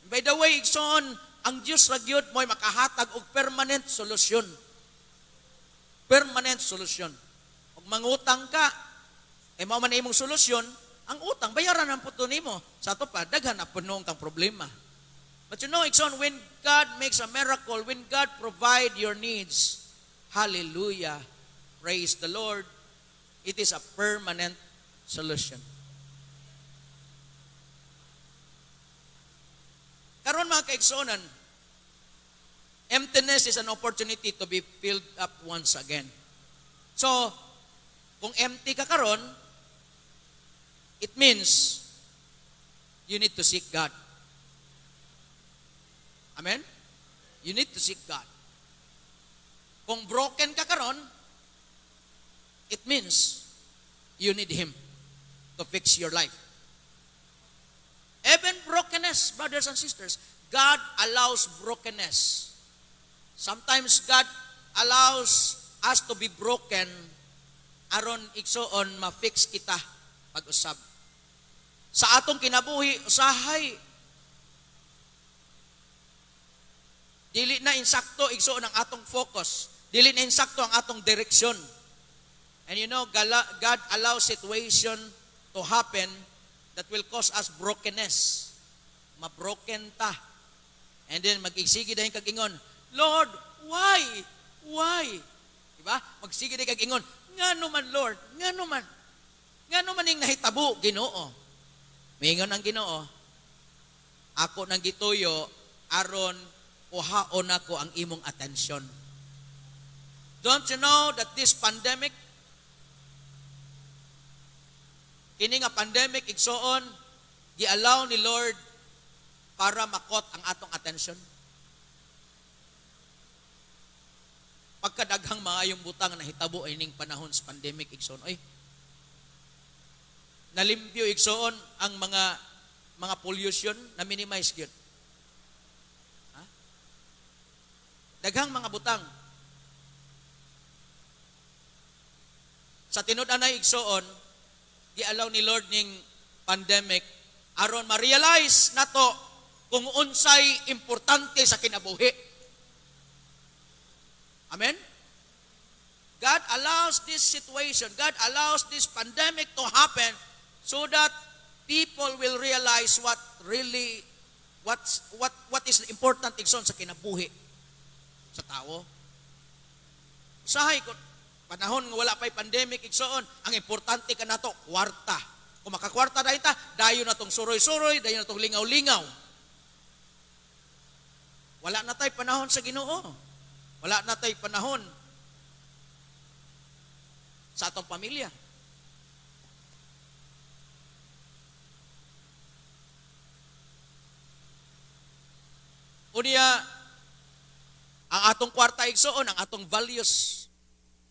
By the way, igsoon, ang Diyos ra gyud mo'y makahatag og permanent solusyon. Permanent solusyon. Ug mangutang ka, mao man imong solusyon, ang utang bayaran ang puto nimo. Sa ato pa daghan na puno kang problema. But you know, igsoon, when God makes a miracle, when God provide your needs, hallelujah, praise the Lord, it is a permanent solution. Karon mga kaigsonan, emptiness is an opportunity to be filled up once again. So, kung empty ka karon, it means you need to seek God. Amen? You need to seek God. Kung broken ka karon, it means you need Him to fix your life. Even brokenness, brothers and sisters, God allows brokenness. Sometimes God allows us to be broken aron igsoon ma-fix kita pag-usab. Sa atong kinabuhi, usahay, dili na insakto igsoon ang atong focus. Dili na insakto ang atong direksyon. And you know, God allows situation to happen that will cause us brokenness. Mabroken ta. And then mag-igsigi dahil kag-ingon, Lord, why? Why? Diba? Magsigi dahil kag-ingon, ngano man Lord, ngano man. Ngano man yung nahitabo, Ginoo. Mingon ang Ginoo, ako nang gituyo, aron uhaon ako ang imong atensyon. Don't you know that this pandemic, kini nga pandemic, igsoon, gi-allow ni Lord para makot ang atong atensyon? Pagkadaghang maayong butang na hitabo ining panahon sa pandemic, igsoon, ay, nalimpyo igsoon ang mga pollution na minimize gyud. Daghang mga butang. Sa tinud-anay igsoon, gi-allow ni Lord ning pandemic aron ma-realize nato kung unsay importante sa kinabuhi. Amen? God allows this situation, God allows this pandemic to happen so that people will realize what is important igsoon sa kinabuhi sa tao. Usahay ko panahon nga wala pa'y pandemic igsoon, ang importante ka nato kwarta. Kung makakwarta dahil ta, dayon na tong suroy-suroy, dayon na tong lingaw-lingaw. Wala na tayo panahon sa Ginoo. Wala na tayo panahon sa atong pamilya. Unya, ang atong kwarta igsoon, ang atong values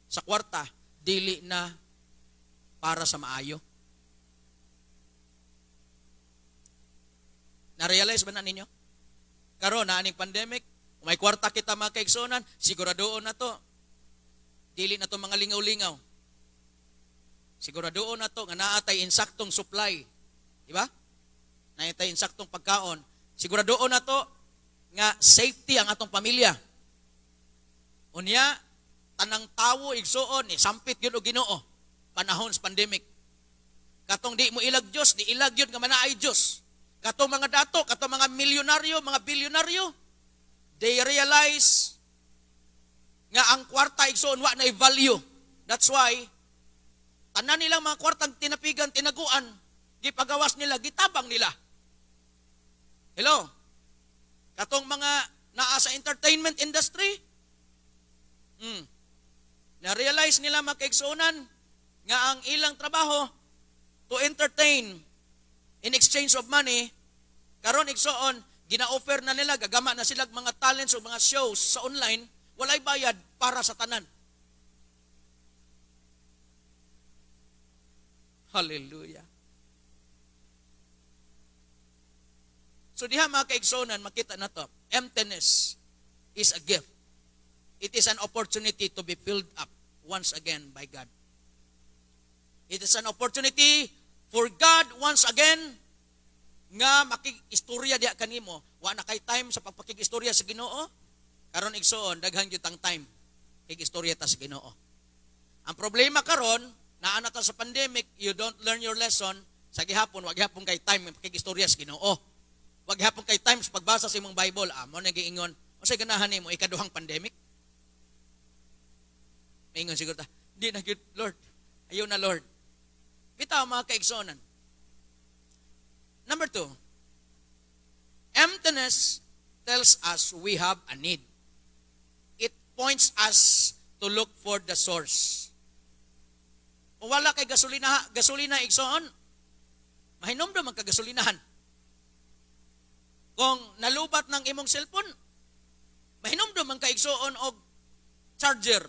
sa kwarta, dili na para sa maayo. Na-realize ba na ninyo? Karon na aning pandemic, kung may kwarta kita mga kaigsonan, siguradoon na to. Dili na to mga lingaw-lingaw. Siguradoon na to nga naatay insaktong supply. Diba? Naatay insaktong pagkaon. Siguradoon na to nga safety ang atong pamilya. Unya, tanang tawo igsoon, sampit yun o Ginoo, panahon sa pandemic. Katong di mo ilag Diyos, di ilag yun nga manaay Diyos. Katong mga dato, katong mga milyonaryo, mga bilyonaryo, they realize nga ang kwarta igsoon wa na i-value. That's why, tanan nilang mga kwartang tinapigan, tinaguan, gipagawas nila, gitabang nila. Hello? Katong mga naa sa entertainment industry, na-realize nila mga kaigsunan nga ang ilang trabaho to entertain in exchange of money, karon igsoon, gina-offer na nila, gagama na sila mga talents o mga shows sa online, walay bayad para sa tanan. Hallelujah. So diha mga kaigsonan, makita na to, emptiness is a gift. It is an opportunity to be filled up once again by God. It is an opportunity for God once again nga makig-istorya diha kanimo. Wa na kay time sa pagpakig-istorya sa Ginoo. Karon igsoon, daghang gyud tang time kig-istorya ta sa Ginoo. Ang problema karon, naa na ta sa pandemic, you don't learn your lesson sa gihapon, wa gihapon kay time makig-istorya sa Ginoo. Wa gihapon kay time sa pagbasa sa imong Bible. Amo na giingon, unsay ganahan nimo ikaduhang pandemic? Maingon siguro ta, di na gyud Lord. Ayaw na Lord. Bitaw mga kaigsonan. Number 2, emptiness tells us we have a need. It points us to look for the source. Kung wala kay gasolina igsoon, mahinomdom ang kagasolinahan. Kung nalubat ng imong cellphone, mahinomdom ang kaigsoon og charger.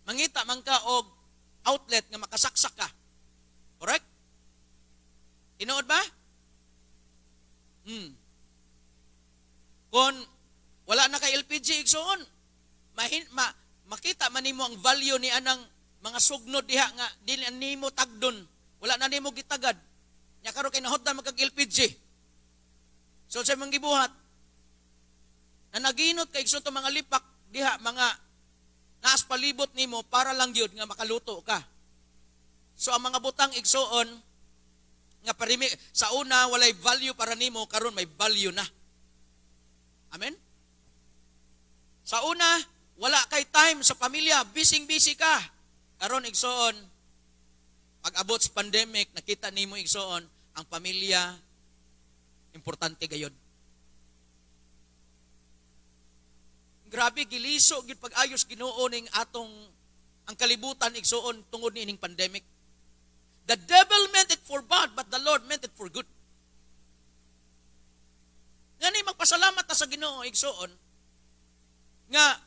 Mangita man ka og outlet nga makasaksak ka. Correct? Tinuod ba? Kung wala na kay LPG igsoon, makita man nimo ang value ni anang mga sugnod diha nga dili nimo tagdon, wala na nimo gitagad. Nya karon kay nahutdan magkag LPG. So sa mga gibuhat, na naginot kay igsoon mga lipak diha mga naas palibot nimo para lang gyud nga makaluto ka. So ang mga butang igsoon nga parimi sa una walay value para nimo, karon may value na. Amen? Sa una, wala kay time sa pamilya, busy ka. Karon igsoon, pag abot sa pandemic, nakita nimo igsoon, ang pamilya importante gayud. Grabe giliso gid pag-ayos Ginoo ning atong ang kalibutan igsoon tungod niining pandemic. The devil meant it for bad, but the Lord meant it for good. Ngani magpasalamat ta sa Ginoo igsoon nga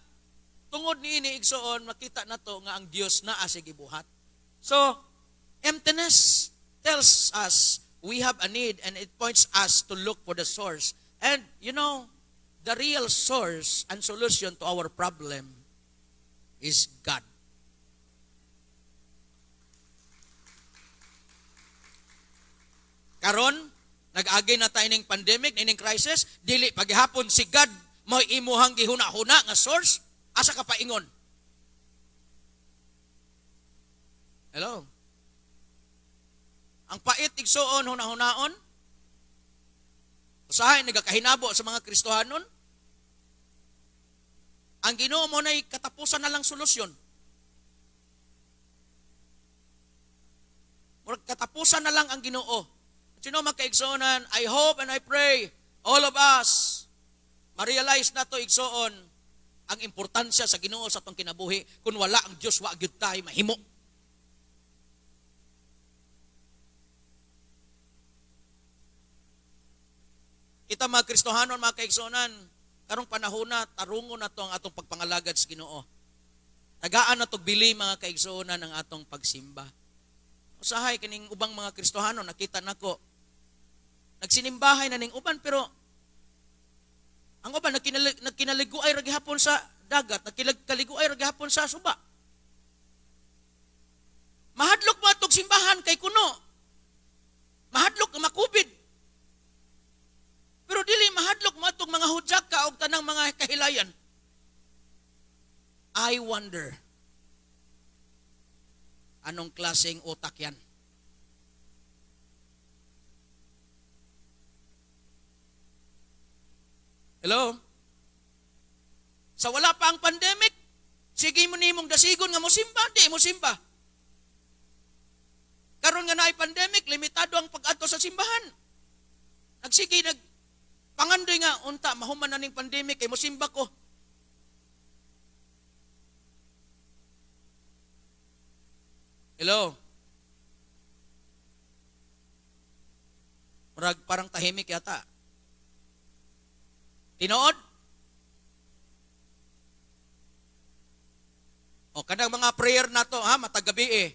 tungod niini igsoon makita nato nga ang Dios naa sa gibuhat. So, emptiness tells us we have a need, and it points us to look for the source. And you know, the real source and solution to our problem is God. Karon, nag-agay na tayo ng pandemic, ng crisis, dili paghihapon si God mo imuhang gihuna-huna nga source, asa ka paingon? Hello? Ang pait igsoon huna-hunaon, usahay nagakahinabo sa mga Kristohanon, ang Ginoo mo na'y katapusan na lang solusyon. Katapusan na lang ang Ginoo. Sino magkaigsoonan, I hope and I pray all of us ma-realize na to igsoon ang importansya sa Ginoo sa atong kinabuhi. Kung wala ang Dios, wa gyud tayo mahimo. Kita mga Kristohanon, mga kaigsoonan, karong panahon na tarungon na to ang atong pagpangalagad sa Ginoo. Tagaan na to bili mga kaigsoonan ang atong pagsimba. Usahay kining ubang mga Kristohanon, nakita nako nagsinimbahay na ning uban, pero ang uban nagkinaliguay ra gihapon sa dagat, nagkaliguay ra gihapon sa suba. Mahadlok mo atong simbahan kay kuno. Mahadlok nga makubid. Pero dili mahadlok mo atong mga hudyaka o tanang mga kahilayan. I wonder, anong klaseng utak yan? Hello? Sa wala pa ang pandemic, sige mo nimong dasigon nga mo simba, di mo simba. Karon nga naay pandemic, limitado ang pag-adto sa simbahan. Nagsige pangandoy nga unta mahuman na ning pandemic kay mo simba ko. Hello? Parang tahimik yata. Tinuod? O kanang mga prayer na to, ha, matagabi eh.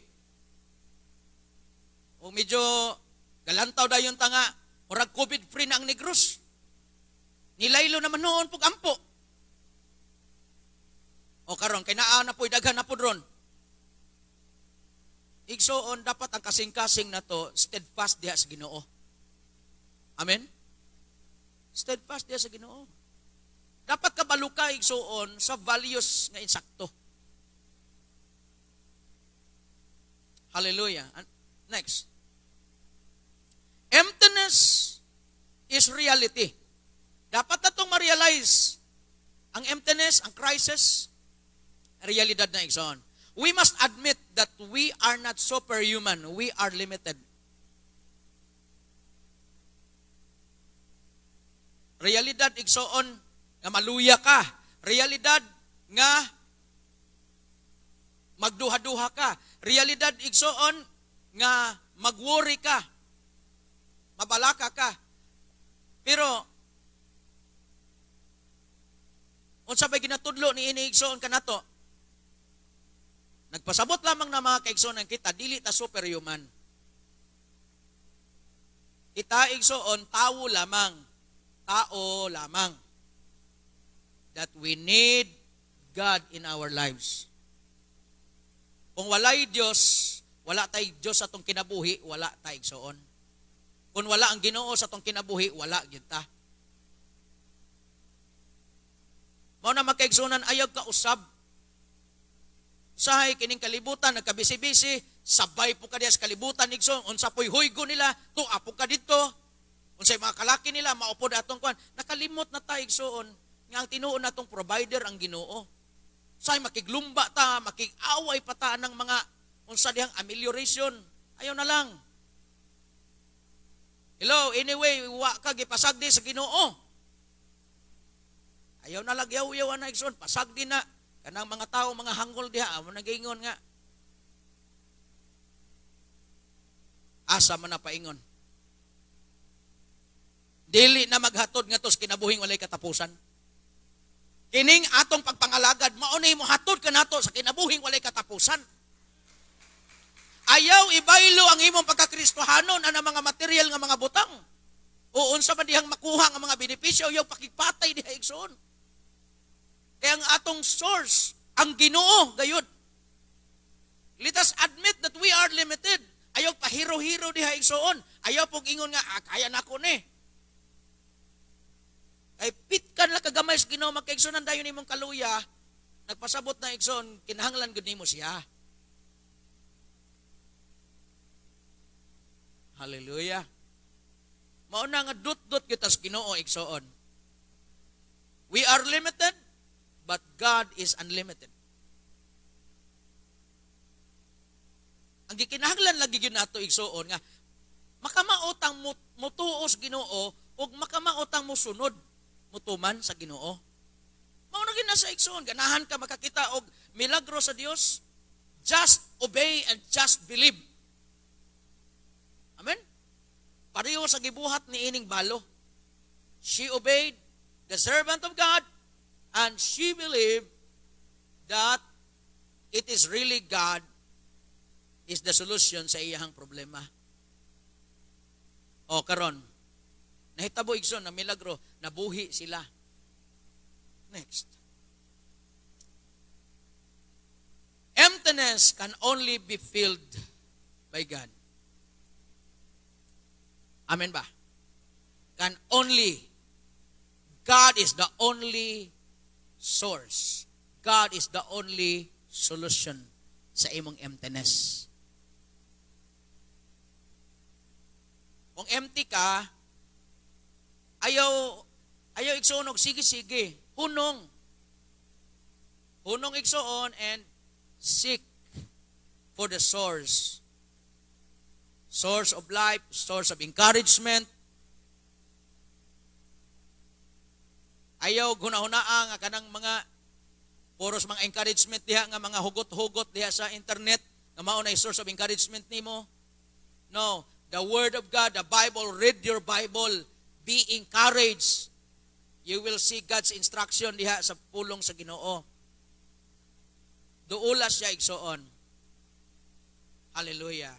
O medyo galantaw da yung tanga, murag COVID-free na ang Negros. Nilaylo naman noon pug ampo. O karon kay naa na po'y daghan na po ron. Igsoon, dapat ang kasing-kasing na to, steadfast diha sa Ginoo. Amen? Steadfast diha sa Ginoo. Dapat kabalo ka, igsoon, sa values nga insakto. Hallelujah. Next. Emptiness is reality. Dapat na itong ma-realize ang emptiness, ang crisis, realidad na igsoon. We must admit that we are not superhuman. We are limited. Realidad igsoon nga maluya ka. Realidad nga magduha-duha ka. Realidad igsoon nga mag-worry ka. Mabalaka ka. Pero unsa bay ginatudlo ni ini igsoon kanato? Nagpasabot lamang na mga kaigsoon kita, dili ta superhuman. Kita igsoon, tao lamang. Tao lamang. That we need God in our lives. Kung walay Dios, wala tay Dios sa atong kinabuhi, wala tay igsoon. Kung wala ang Ginoo sa atong kinabuhi, wala gyud ta. Mao na makaigsunan ayaw ka usab. Sahay kining kalibutan nagkabisi-bisi, sabay po ka diha sa kalibutan igsoon, unsa po'y huygo nila, tuwa po ka dito. Unsay mga kalaki nila maupod atong kwan, nakalimot na ta igsoon nga ang tinuon natong provider ang Ginoo. Sahay makiglumba ta, makig-away pa ta ng mga unsa dihang amelioration. Ayaw na lang. Hello, anyway, wa ka gipasagdi sa Ginoo. Ayaw na lagyaw-yaw na igsoon, pasagdi na. Kanang mga tao, mga hanggol diha, amo nagaingon nga. Asa man na paingon. Dili na maghatod nga tos kinabuhing walay katapusan. Kining atong pagpangalagad, maunay mo hatod ka nato sa kinabuhing walay katapusan. Ayaw ibaylo ang imong pagkakristohanon ana mga material nga mga butang. O unsa man dihang makuha nga mga benepisyo, ayaw pakigpatay diha igsoon. Kaya ang atong source, ang Ginoo, gayud. Let us admit that we are limited. Ayaw pahiro-hiro diha igsoon. Ayaw pong ingon nga, kaya na ko ni. Ay pitkan lang kagamay sa Ginoo, magkaigsoon dayon imong kaluya, nagpasabot na igsoon, kinahanglan gud nimo siya. Hallelujah. Mao na nga dut-dut kita sa Ginoo igsoon. We are limited, but God is unlimited. Ang gikinahanglan lagi gyud nato igsoon nga makamaotang mutuos Ginoo ug makamaotang musunod mutuman sa Ginoo. Mao na gyud na sa igsoon, ganahan ka makakita og milagro sa Dios. Just obey and just believe. Amen. Pareho sa gibuhat ni ining balo. She obeyed the servant of God, and she believed that it is really God is the solution sa iyahang problema. O karon, nahitabo igsoon na milagro, nabuhi sila. Next. Emptiness can only be filled by God. Amen ba? Can only. God is the only source. God is the only solution sa imong emptiness. Kung empty ka, ayaw igsoon og sige-sige, hunong. Hunong igsoon and seek for the source. Source of life, source of encouragement. Ayaw gunahunaa nga kanang mga puros mga encouragement diha nga mga hugot-hugot diha sa internet nga mao na source of encouragement nimo. No, the word of God, the Bible, read your Bible, be encouraged. you will see God's instruction diha sa pulong sa Ginoo. Duulas siya igsoon. Hallelujah.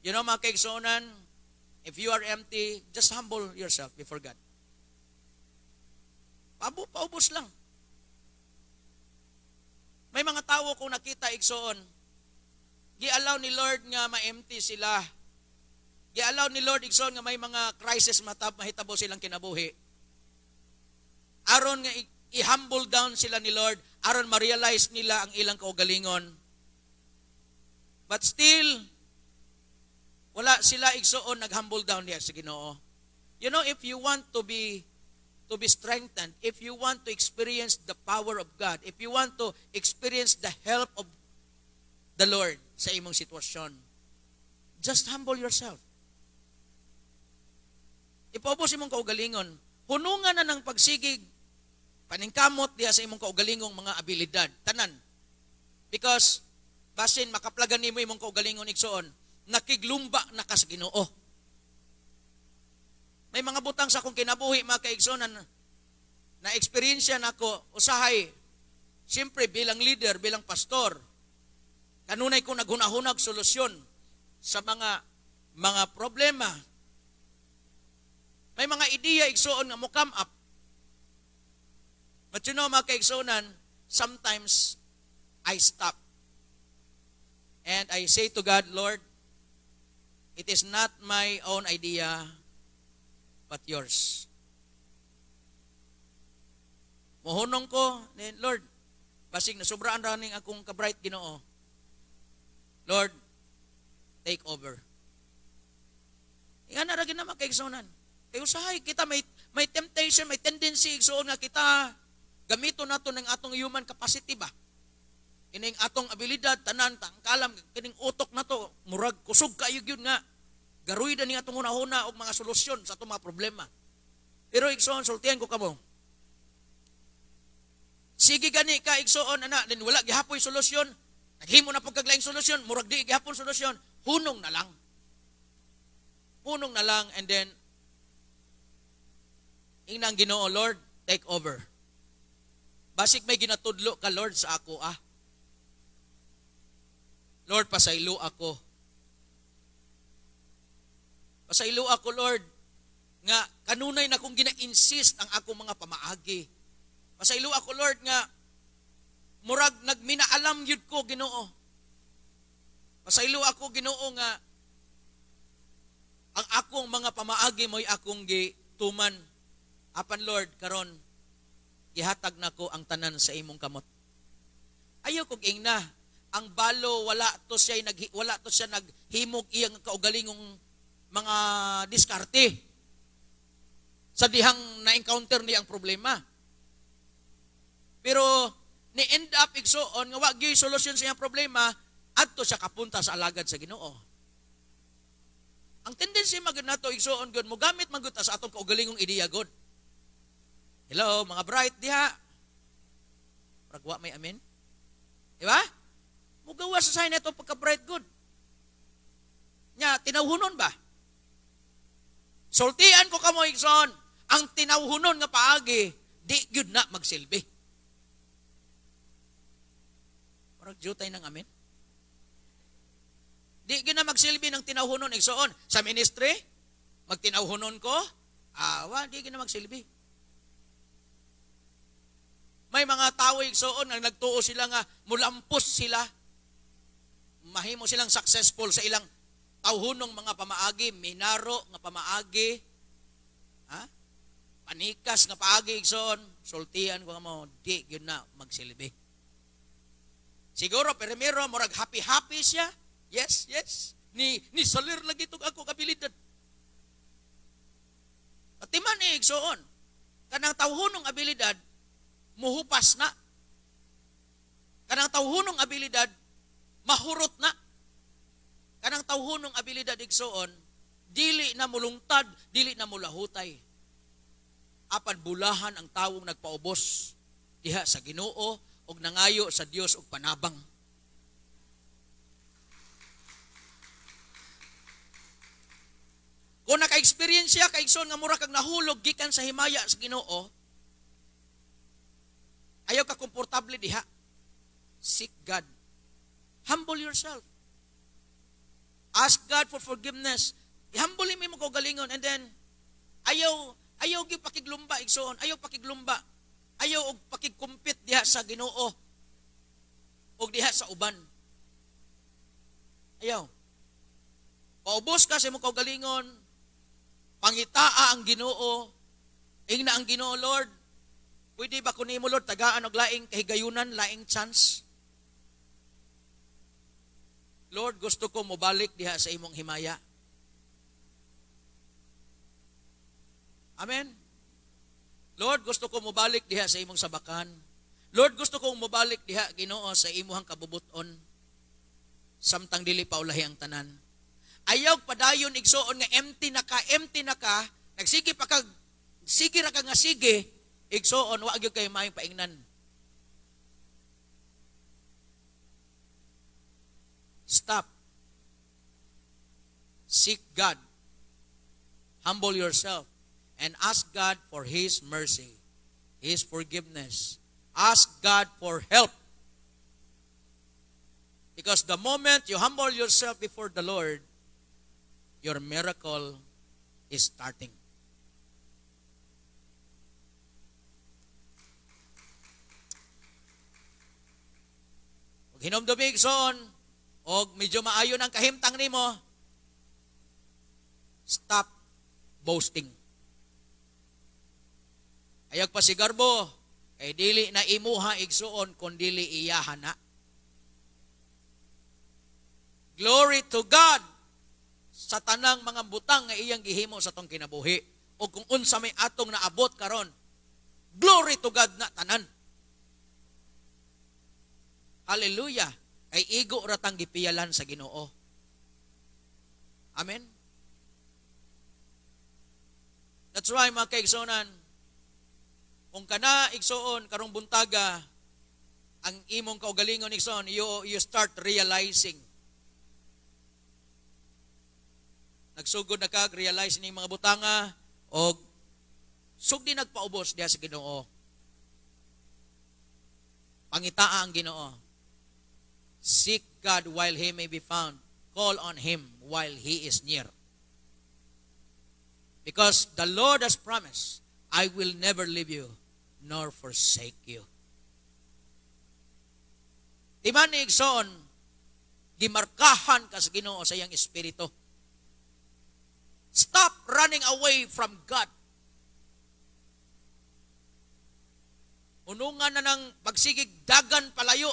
You know mga kaigsoonan, if you are empty, just humble yourself before God. Paubos lang. May mga tao kung nakita igsoon, gi-allow ni Lord nga ma-empty sila. Gi-allow ni Lord igsoon nga may mga crisis mahitabo silang kinabuhi. Aron nga i-humble down sila ni Lord, aron ma-realize nila ang ilang kaugalingon. But still, wala sila igsoon nag-humble down diya sa Ginoo. You know, if you want to be strengthened, if you want to experience the power of God, if you want to experience the help of the Lord sa imong sitwasyon, just humble yourself. Ipaubos imong kaugalingon. Hunungan na ng pagsigig, paningkamot diha sa imong kaugalingong mga abilidad. Tanan. Because, basin makaplagan nimo imong kaugalingon igsoon, nakiglumba na ka sa Ginoo. May mga butang sa akong kinabuhi, mga kaigsoon, na experience na ako, usahay, siyempre bilang leader, bilang pastor, kanunay ko naghunahunag solusyon sa mga problema. May mga ideya igsoon nga mo come up. But you know, mga kaigsonan, sometimes I stop. And I say to God, Lord, it is not my own idea, but yours. Mohunong ko, Lord, basig na sobraan raning akong kabright Ginoo. Lord, take over. Nga na rin naman kaigsonan. Kaya usahay kita may temptation, may tendency igsoon nga kita gamito nato ng atong human capacity ba? Kining atong abilidad tanan tangkalam kining utok nato murag kusog kayo gyud nga garuy da ni atong hunahuna og mga solusyon sa atong mga problema. Pero igsoon sultihan ko kamo. Sige gani ka igsoon ana din wala gihapoy solusyon. Naghimo na pagkaglaing solusyon, murag di gihapon solusyon, hunong na lang. Hunong na lang and then inang Ginoo, Lord, take over. Basig may ginatudlo ka, Lord, sa ako, Lord, pasaylo ako. Pasaylo ako, Lord, nga kanunay na kung gina-insist ang akong mga pamaagi. Pasaylo ako, Lord, nga murag nagminaalam yun ko, Ginoo. Pasaylo ako, Ginoo, nga ang akong mga pamaagi mo'y akong gituman. Apan Lord, karon ihatag na ko ang tanan sa imong kamot. Ayaw kog ingna, ang balo wala to siya naghimog iyang kaugalingong mga diskarte. Sa dihang na-encounter niya ang problema. Pero ni end up igsoon nga wa gyud solusyon sa iyang problema adto siya kapunta sa alagad sa Ginoo. Ang tendency magud nato igsoon gud mo gamit magud sa atong kaugalingong ideya gud. Hello, mga bright diha. Ragwa may amen? Diba? Mugawa sa sign ito pagka-bright good. Nya, tinawhunon ba? Sultian ko kamo igsoon, ang tinawhunon nga paagi, di gyud na magsilbi. Parang jutay ng amen? Di gyud na magsilbi ng tinawhunon igsoon. Sa ministry, magtinawhunon ko, di gyud na magsilbi. May mga tao igsoon nga nagtuo sila nga mulampos sila. Mahimo silang successful sa ilang tawhunong mga pamaagi, minaro nga pamaagi. Panikas nga paagi igsoon, sultian ko mo di gyud na magsilbi. Siguro primero murag happy siya. Yes. Ni salir lagi tug ako kabilidad. Patiman ni igsoon. Kanang tawhunong abilidad muhupas na. Kanang tawhunong abilidad, mahurot na. Kanang tawhunong abilidad igsoon, dili na mulungtad, dili na mulahutay. Apan bulahan ang tawong nagpaubos diha sa Ginoo og nangayo sa Dios og panabang. Kung naka-experience siya, kaigsoon nga mura kag nahulog gikan sa himaya sa Ginoo, ayaw ka komportable diha. Seek God. Humble yourself. Ask God for forgiveness. I-humble mo ko galingon, and then ayaw gi pakiglumba igsoon, ayaw pakiglumba. Ayaw og pakigkumpit diha sa Ginoo og diha sa uban. Ayaw. Paubos ka sa imong kaugalingon, pangitaa ang Ginoo, ingna ang Ginoo, Lord. Pwede ba kunin mo, Lord, tagaan og laing kahigayunan, laing chance? Lord, gusto ko mobalik diha sa imong himaya. Amen. Lord, gusto ko mobalik diha sa imong sabakan. Lord, gusto ko mobalik diha, Ginoo, sa imong kabubuton. Samtang dili pa ulahi ang tanan. Ayaw padayon igsoon nga empty na ka, nagsige pa kag sige ra ka nga sige, igsoon wa gyud kay maayong paingnan. Stop. Seek God. Humble yourself. And ask God for His mercy, His forgiveness. Ask God for help. Because the moment you humble yourself before the Lord, your miracle is starting. Pag hinomdumig son, o medyo maayon ang kahimtang nimo, stop boasting. Ayag pa si Garbo, kay dili na imuha igsuon kung dili iyahan na. Glory to God sa tanang mga butang nga iyang gihimo sa tong kinabuhi. O kung unsa may atong naabot karon, glory to God na tanan. Hallelujah. Kay igo ratang gipiyalan sa Ginoo. Amen. That's why mga kaigsonan, kung kana igsoon karong buntaga ang imong kaugalingon igsoon, you start realizing. Nagsugod na kag realize ning mga butanga og sugdi nagpaubos diha sa Ginoo. Pangitaa ang Ginoo. Seek God while He may be found. Call on Him while He is near. Because the Lord has promised, I will never leave you nor forsake you. Di man ni igsoon, gimarkahan ka sa Ginoo sa iyang espiritu. Stop running away from God. Unungan na ng pagsigig dagan palayo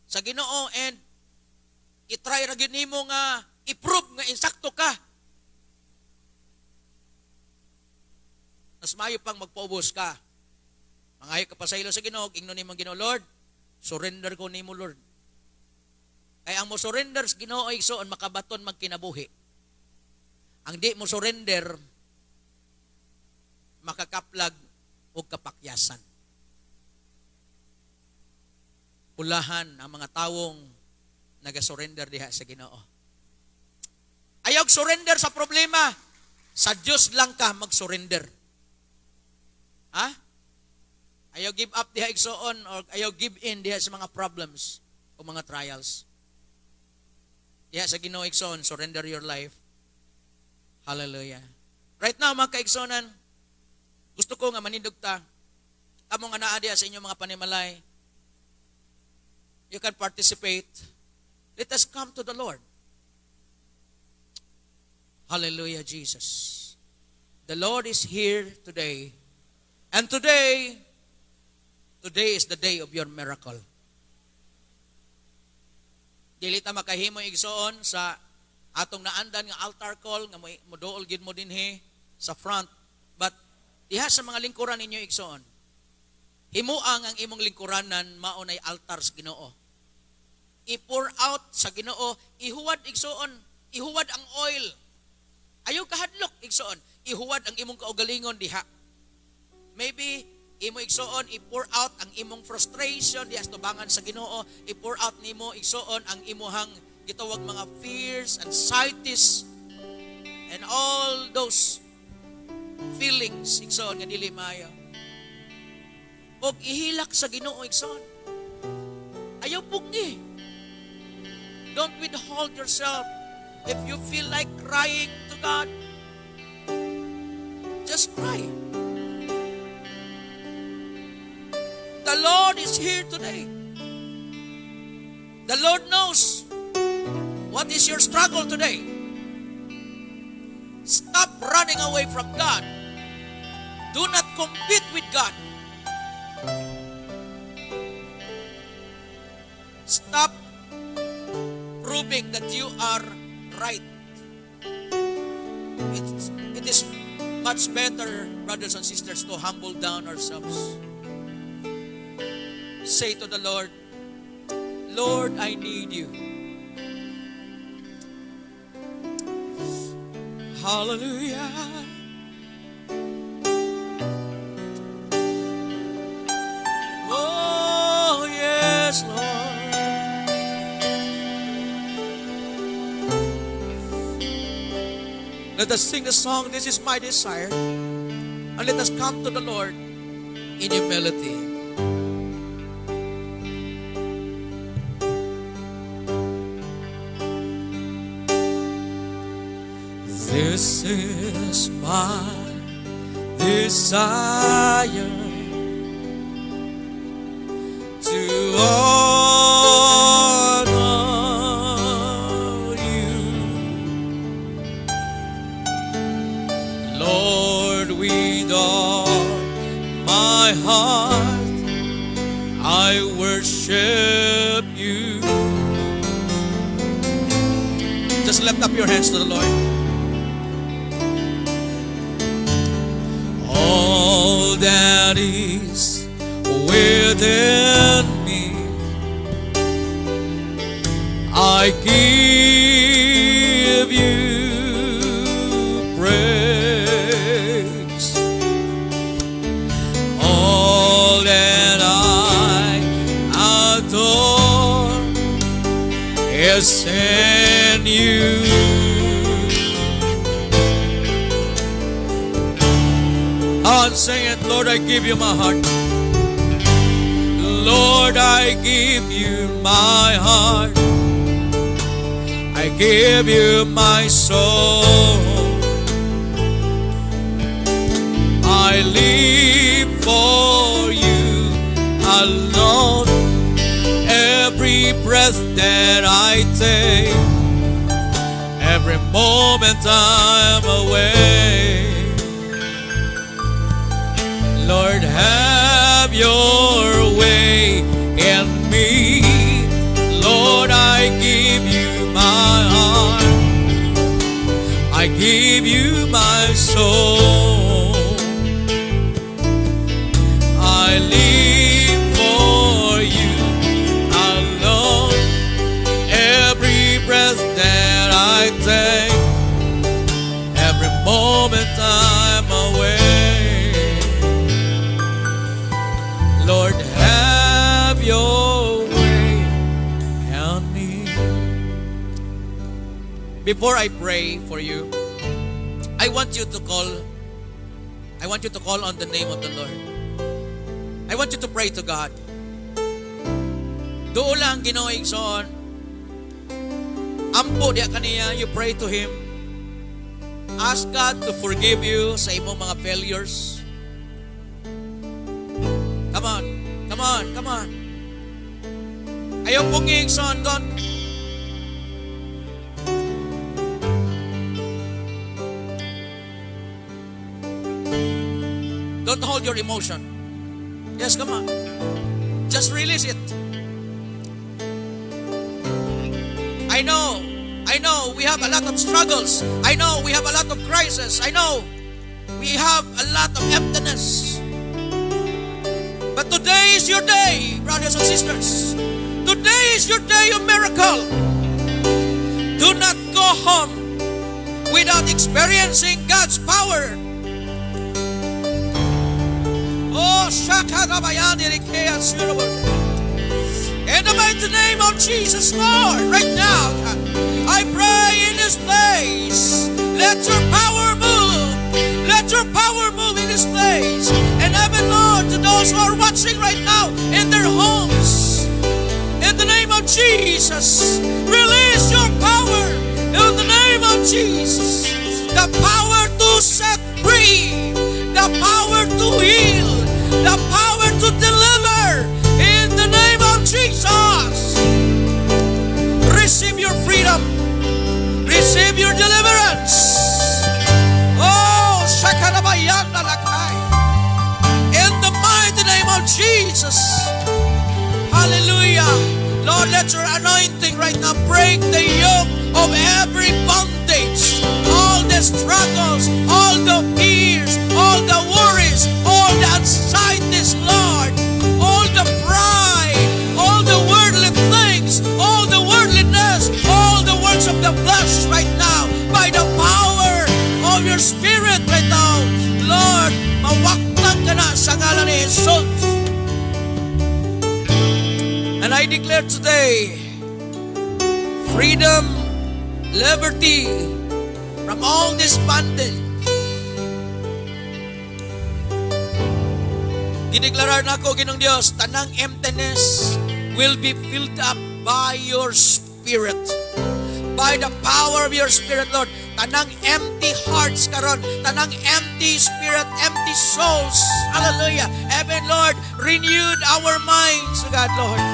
sa Ginoo, and itry ra gyud nimo nga i-prove nga insakto ka. Mas maayo pang magpaubos ka. Mangayo ka pa sa ilo sa Ginoo, ingnon nimo Ginoo, Lord, surrender ko nimo, Lord. Kaya ang mo surrender sa Ginoo igsoon makabaton magkinabuhi. Ang di mo surrender makakaplag og kapakyasan. Ulahan ang mga tawong naga-surrender diha sa Ginoo. Ayaw surrender sa problema. Sa Diyos lang ka mag-surrender. Ha? Ayaw give up diha igsoon or ayaw give in diha sa mga problems o mga trials. Diha sa Ginoo igsoon, surrender your life. Hallelujah. Right now, mga kaigsonan, gusto ko nga manindugta, kamo nga naa diha sa inyong mga panimalay, you can participate. Let us come to the Lord. Hallelujah, Jesus. The Lord is here today. And today is the day of your miracle. Dili ta makahimo igsoon sa atong naandan nga altar call nga moduol gid mo dinhi sa front. But diha sa mga lingkuran ninyo igsoon, himuang ang imong lingkuranan mao nay altar sa Ginoo. I-pour out sa Ginoo, ihuwad igsoon, ihuwad ang oil. Ayaw kahadlok igsoon, ihuwad ang imong kaugalingon diha. Maybe imo igsoon i-pour out ang imong frustration diha sa tubangan sa Ginoo, i-pour out nimo igsoon ang imuhang gitawag mga fears, anxieties, and all those feelings igsoon nga dili maayo. Og ihilak sa Ginoo igsoon. Ayaw pungi. Don't withhold yourself. If you feel like crying to God, just cry. The Lord is here today. The Lord knows what is your struggle today. Stop running away from God. Do not compete with God. Stop proving that you are right. It is much better, brothers and sisters, to humble down ourselves. Say to the Lord, Lord, I need you. Hallelujah. Oh, yes, Lord. Let us sing the song, This is My Desire. And let us come to the Lord in humility. This is my desire, to honor you, Lord, with all my heart I worship you. Just lift up your hands to the Lord. All that is within me, I give you praise. All that I adore is in you. I'm saying, Lord, I give you my heart. Lord, I give you my heart. I give you my soul. I live for you alone. Every breath that I take, every moment I'm away. Lord, have your way in me. Lord, I give you my heart. I give you my soul. I live for you alone. Every breath that I take, every moment I'm away. Lord, have your way on me. Before I pray for you, I want you to call on the name of the Lord. I want you to pray to God. Doon lang Ginoo igsoon. Ampo diya kaniya, you pray to Him. Ask God to forgive you sa imong mga failures. Come on, come on, come on. Ayaw pong igsoon, God. Don't hold your emotion. Yes, come on. Just release it. I know, we have a lot of struggles. I know we have a lot of crises. I know we have a lot of emptiness. But today is your day, brothers and sisters. Today is your day of miracle. Do not go home without experiencing God's power. Oh, in the mighty name of Jesus, Lord, right now, I pray in this place Let your power move. Let your power move in this place. And heaven, Lord, to those who are watching right now in their homes, in the name of Jesus, release your power in the name of Jesus. The power to set free, the power to heal, the power to deliver in the name of Jesus. Receive your freedom. Receive your deliverance. Oh, Shakarabayan Nalakai. In the mighty name of Jesus. Hallelujah. Lord, let your anointing right now break the yoke of every bondage, all the struggles, all the fears, all the worries, all the anxieties, Lord, all the pride, all the worldly things, all the worldliness, all the works of the flesh right now, by the power of your Spirit right now, Lord, mawaktan ka na sa ngalan ni Jesus. And I declare today, freedom, liberty from all this bondage. Gideklarar na ako, Ginoong Diyos, tanang emptiness will be filled up by your Spirit. By the power of your Spirit, Lord. Tanang empty hearts karon, tanang empty spirit, empty souls. Hallelujah. Heaven, Lord, renewed our minds, God, Lord.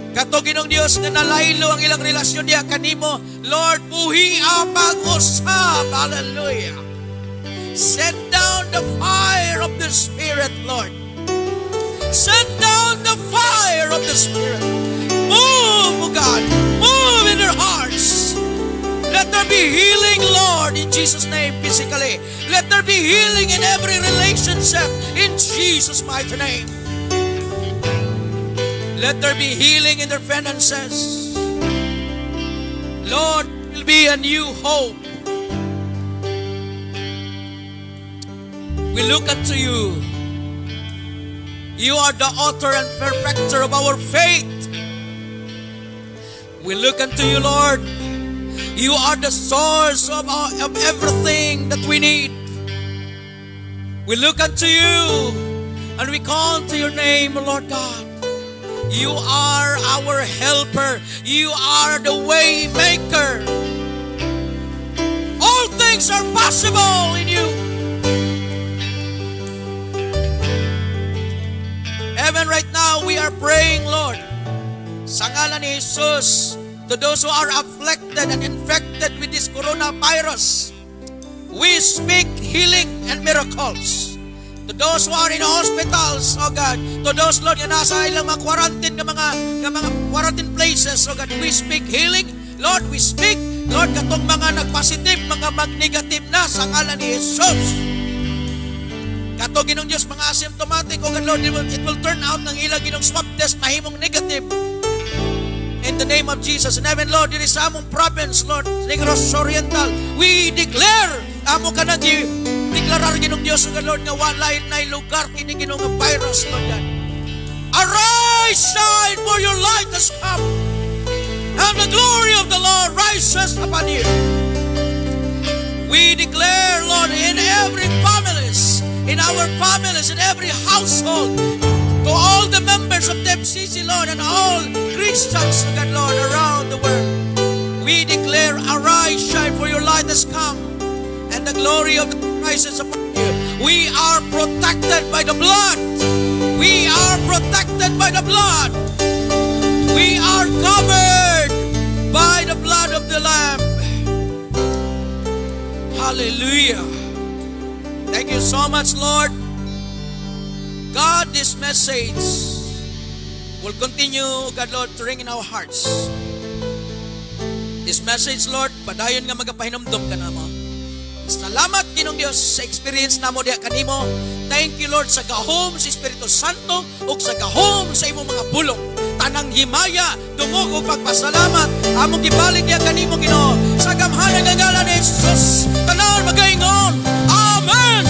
Kato Ginoong Dios nga nalaylo ang ilang relasyon niya kanimo, Lord, buhi ang pag-usap. Hallelujah. Send down the fire of the Spirit, Lord. Send down the fire of the Spirit. Move, oh God. Move in their hearts. Let there be healing, Lord, in Jesus' name, physically. Let there be healing in every relationship, in Jesus' mighty name. Let there be healing in their finances. Lord, it will be a new hope. We look unto you. You are the author and perfecter of our faith. We look unto you, Lord. You are the source of everything that we need. We look unto you and we call to your name, Lord God. You are our helper. You are the way maker. All things are possible in you. Heaven, right now we are praying, Lord, sa ngalan ni Jesus, to those who are afflicted and infected with this coronavirus, we speak healing and miracles. To those who are in hospitals, oh God, to those, Lord, na nasa ilang mga quarantine, mga quarantine places, oh God, we speak healing. Lord, we speak, Lord, katong mga nagpositive, mga mag-negative na sa ngalan ni Jesus. Kato Ginoong Diyos, mga asymptomatic, oh God, Lord, it will turn out ng ilang ginong swab test, mahimong negative. In the name of Jesus. And heaven, Lord, diri sa among province, Lord, Negros Oriental, we declare, amo ka nang deklarar Ginoong Diyos, O Lord, nga walay na lugar kini Ginoong virus, Lord God. Arise, shine, for your light has come, and the glory of the Lord rises upon you. We declare, Lord, in every families, in our families, in every household, to all the members of TEPCC, Lord, and all Christians, O God, Lord, around the world, we declare, arise, shine, for your light has come, and the glory of the Christ is upon you. We are protected by the blood. We are protected by the blood. We are covered by the blood of the Lamb. Hallelujah. Thank you so much, Lord. God, this message will continue, God, Lord, to ring in our hearts. This message, Lord, padayon nga magapahinomdom ka na mo. Salamat, Ginoong Diyos, sa experience na mo diya kanimo. Thank you, Lord, sa gahom sa Espiritu Santo o sa gahom sa imong mga bulong. Tanang himaya, dungog o pagpasalamat. Among gibalik diya kanimo, Ginoo. Sa gamhanan ng ngalan ni Jesus, tanan magaingon. Amen.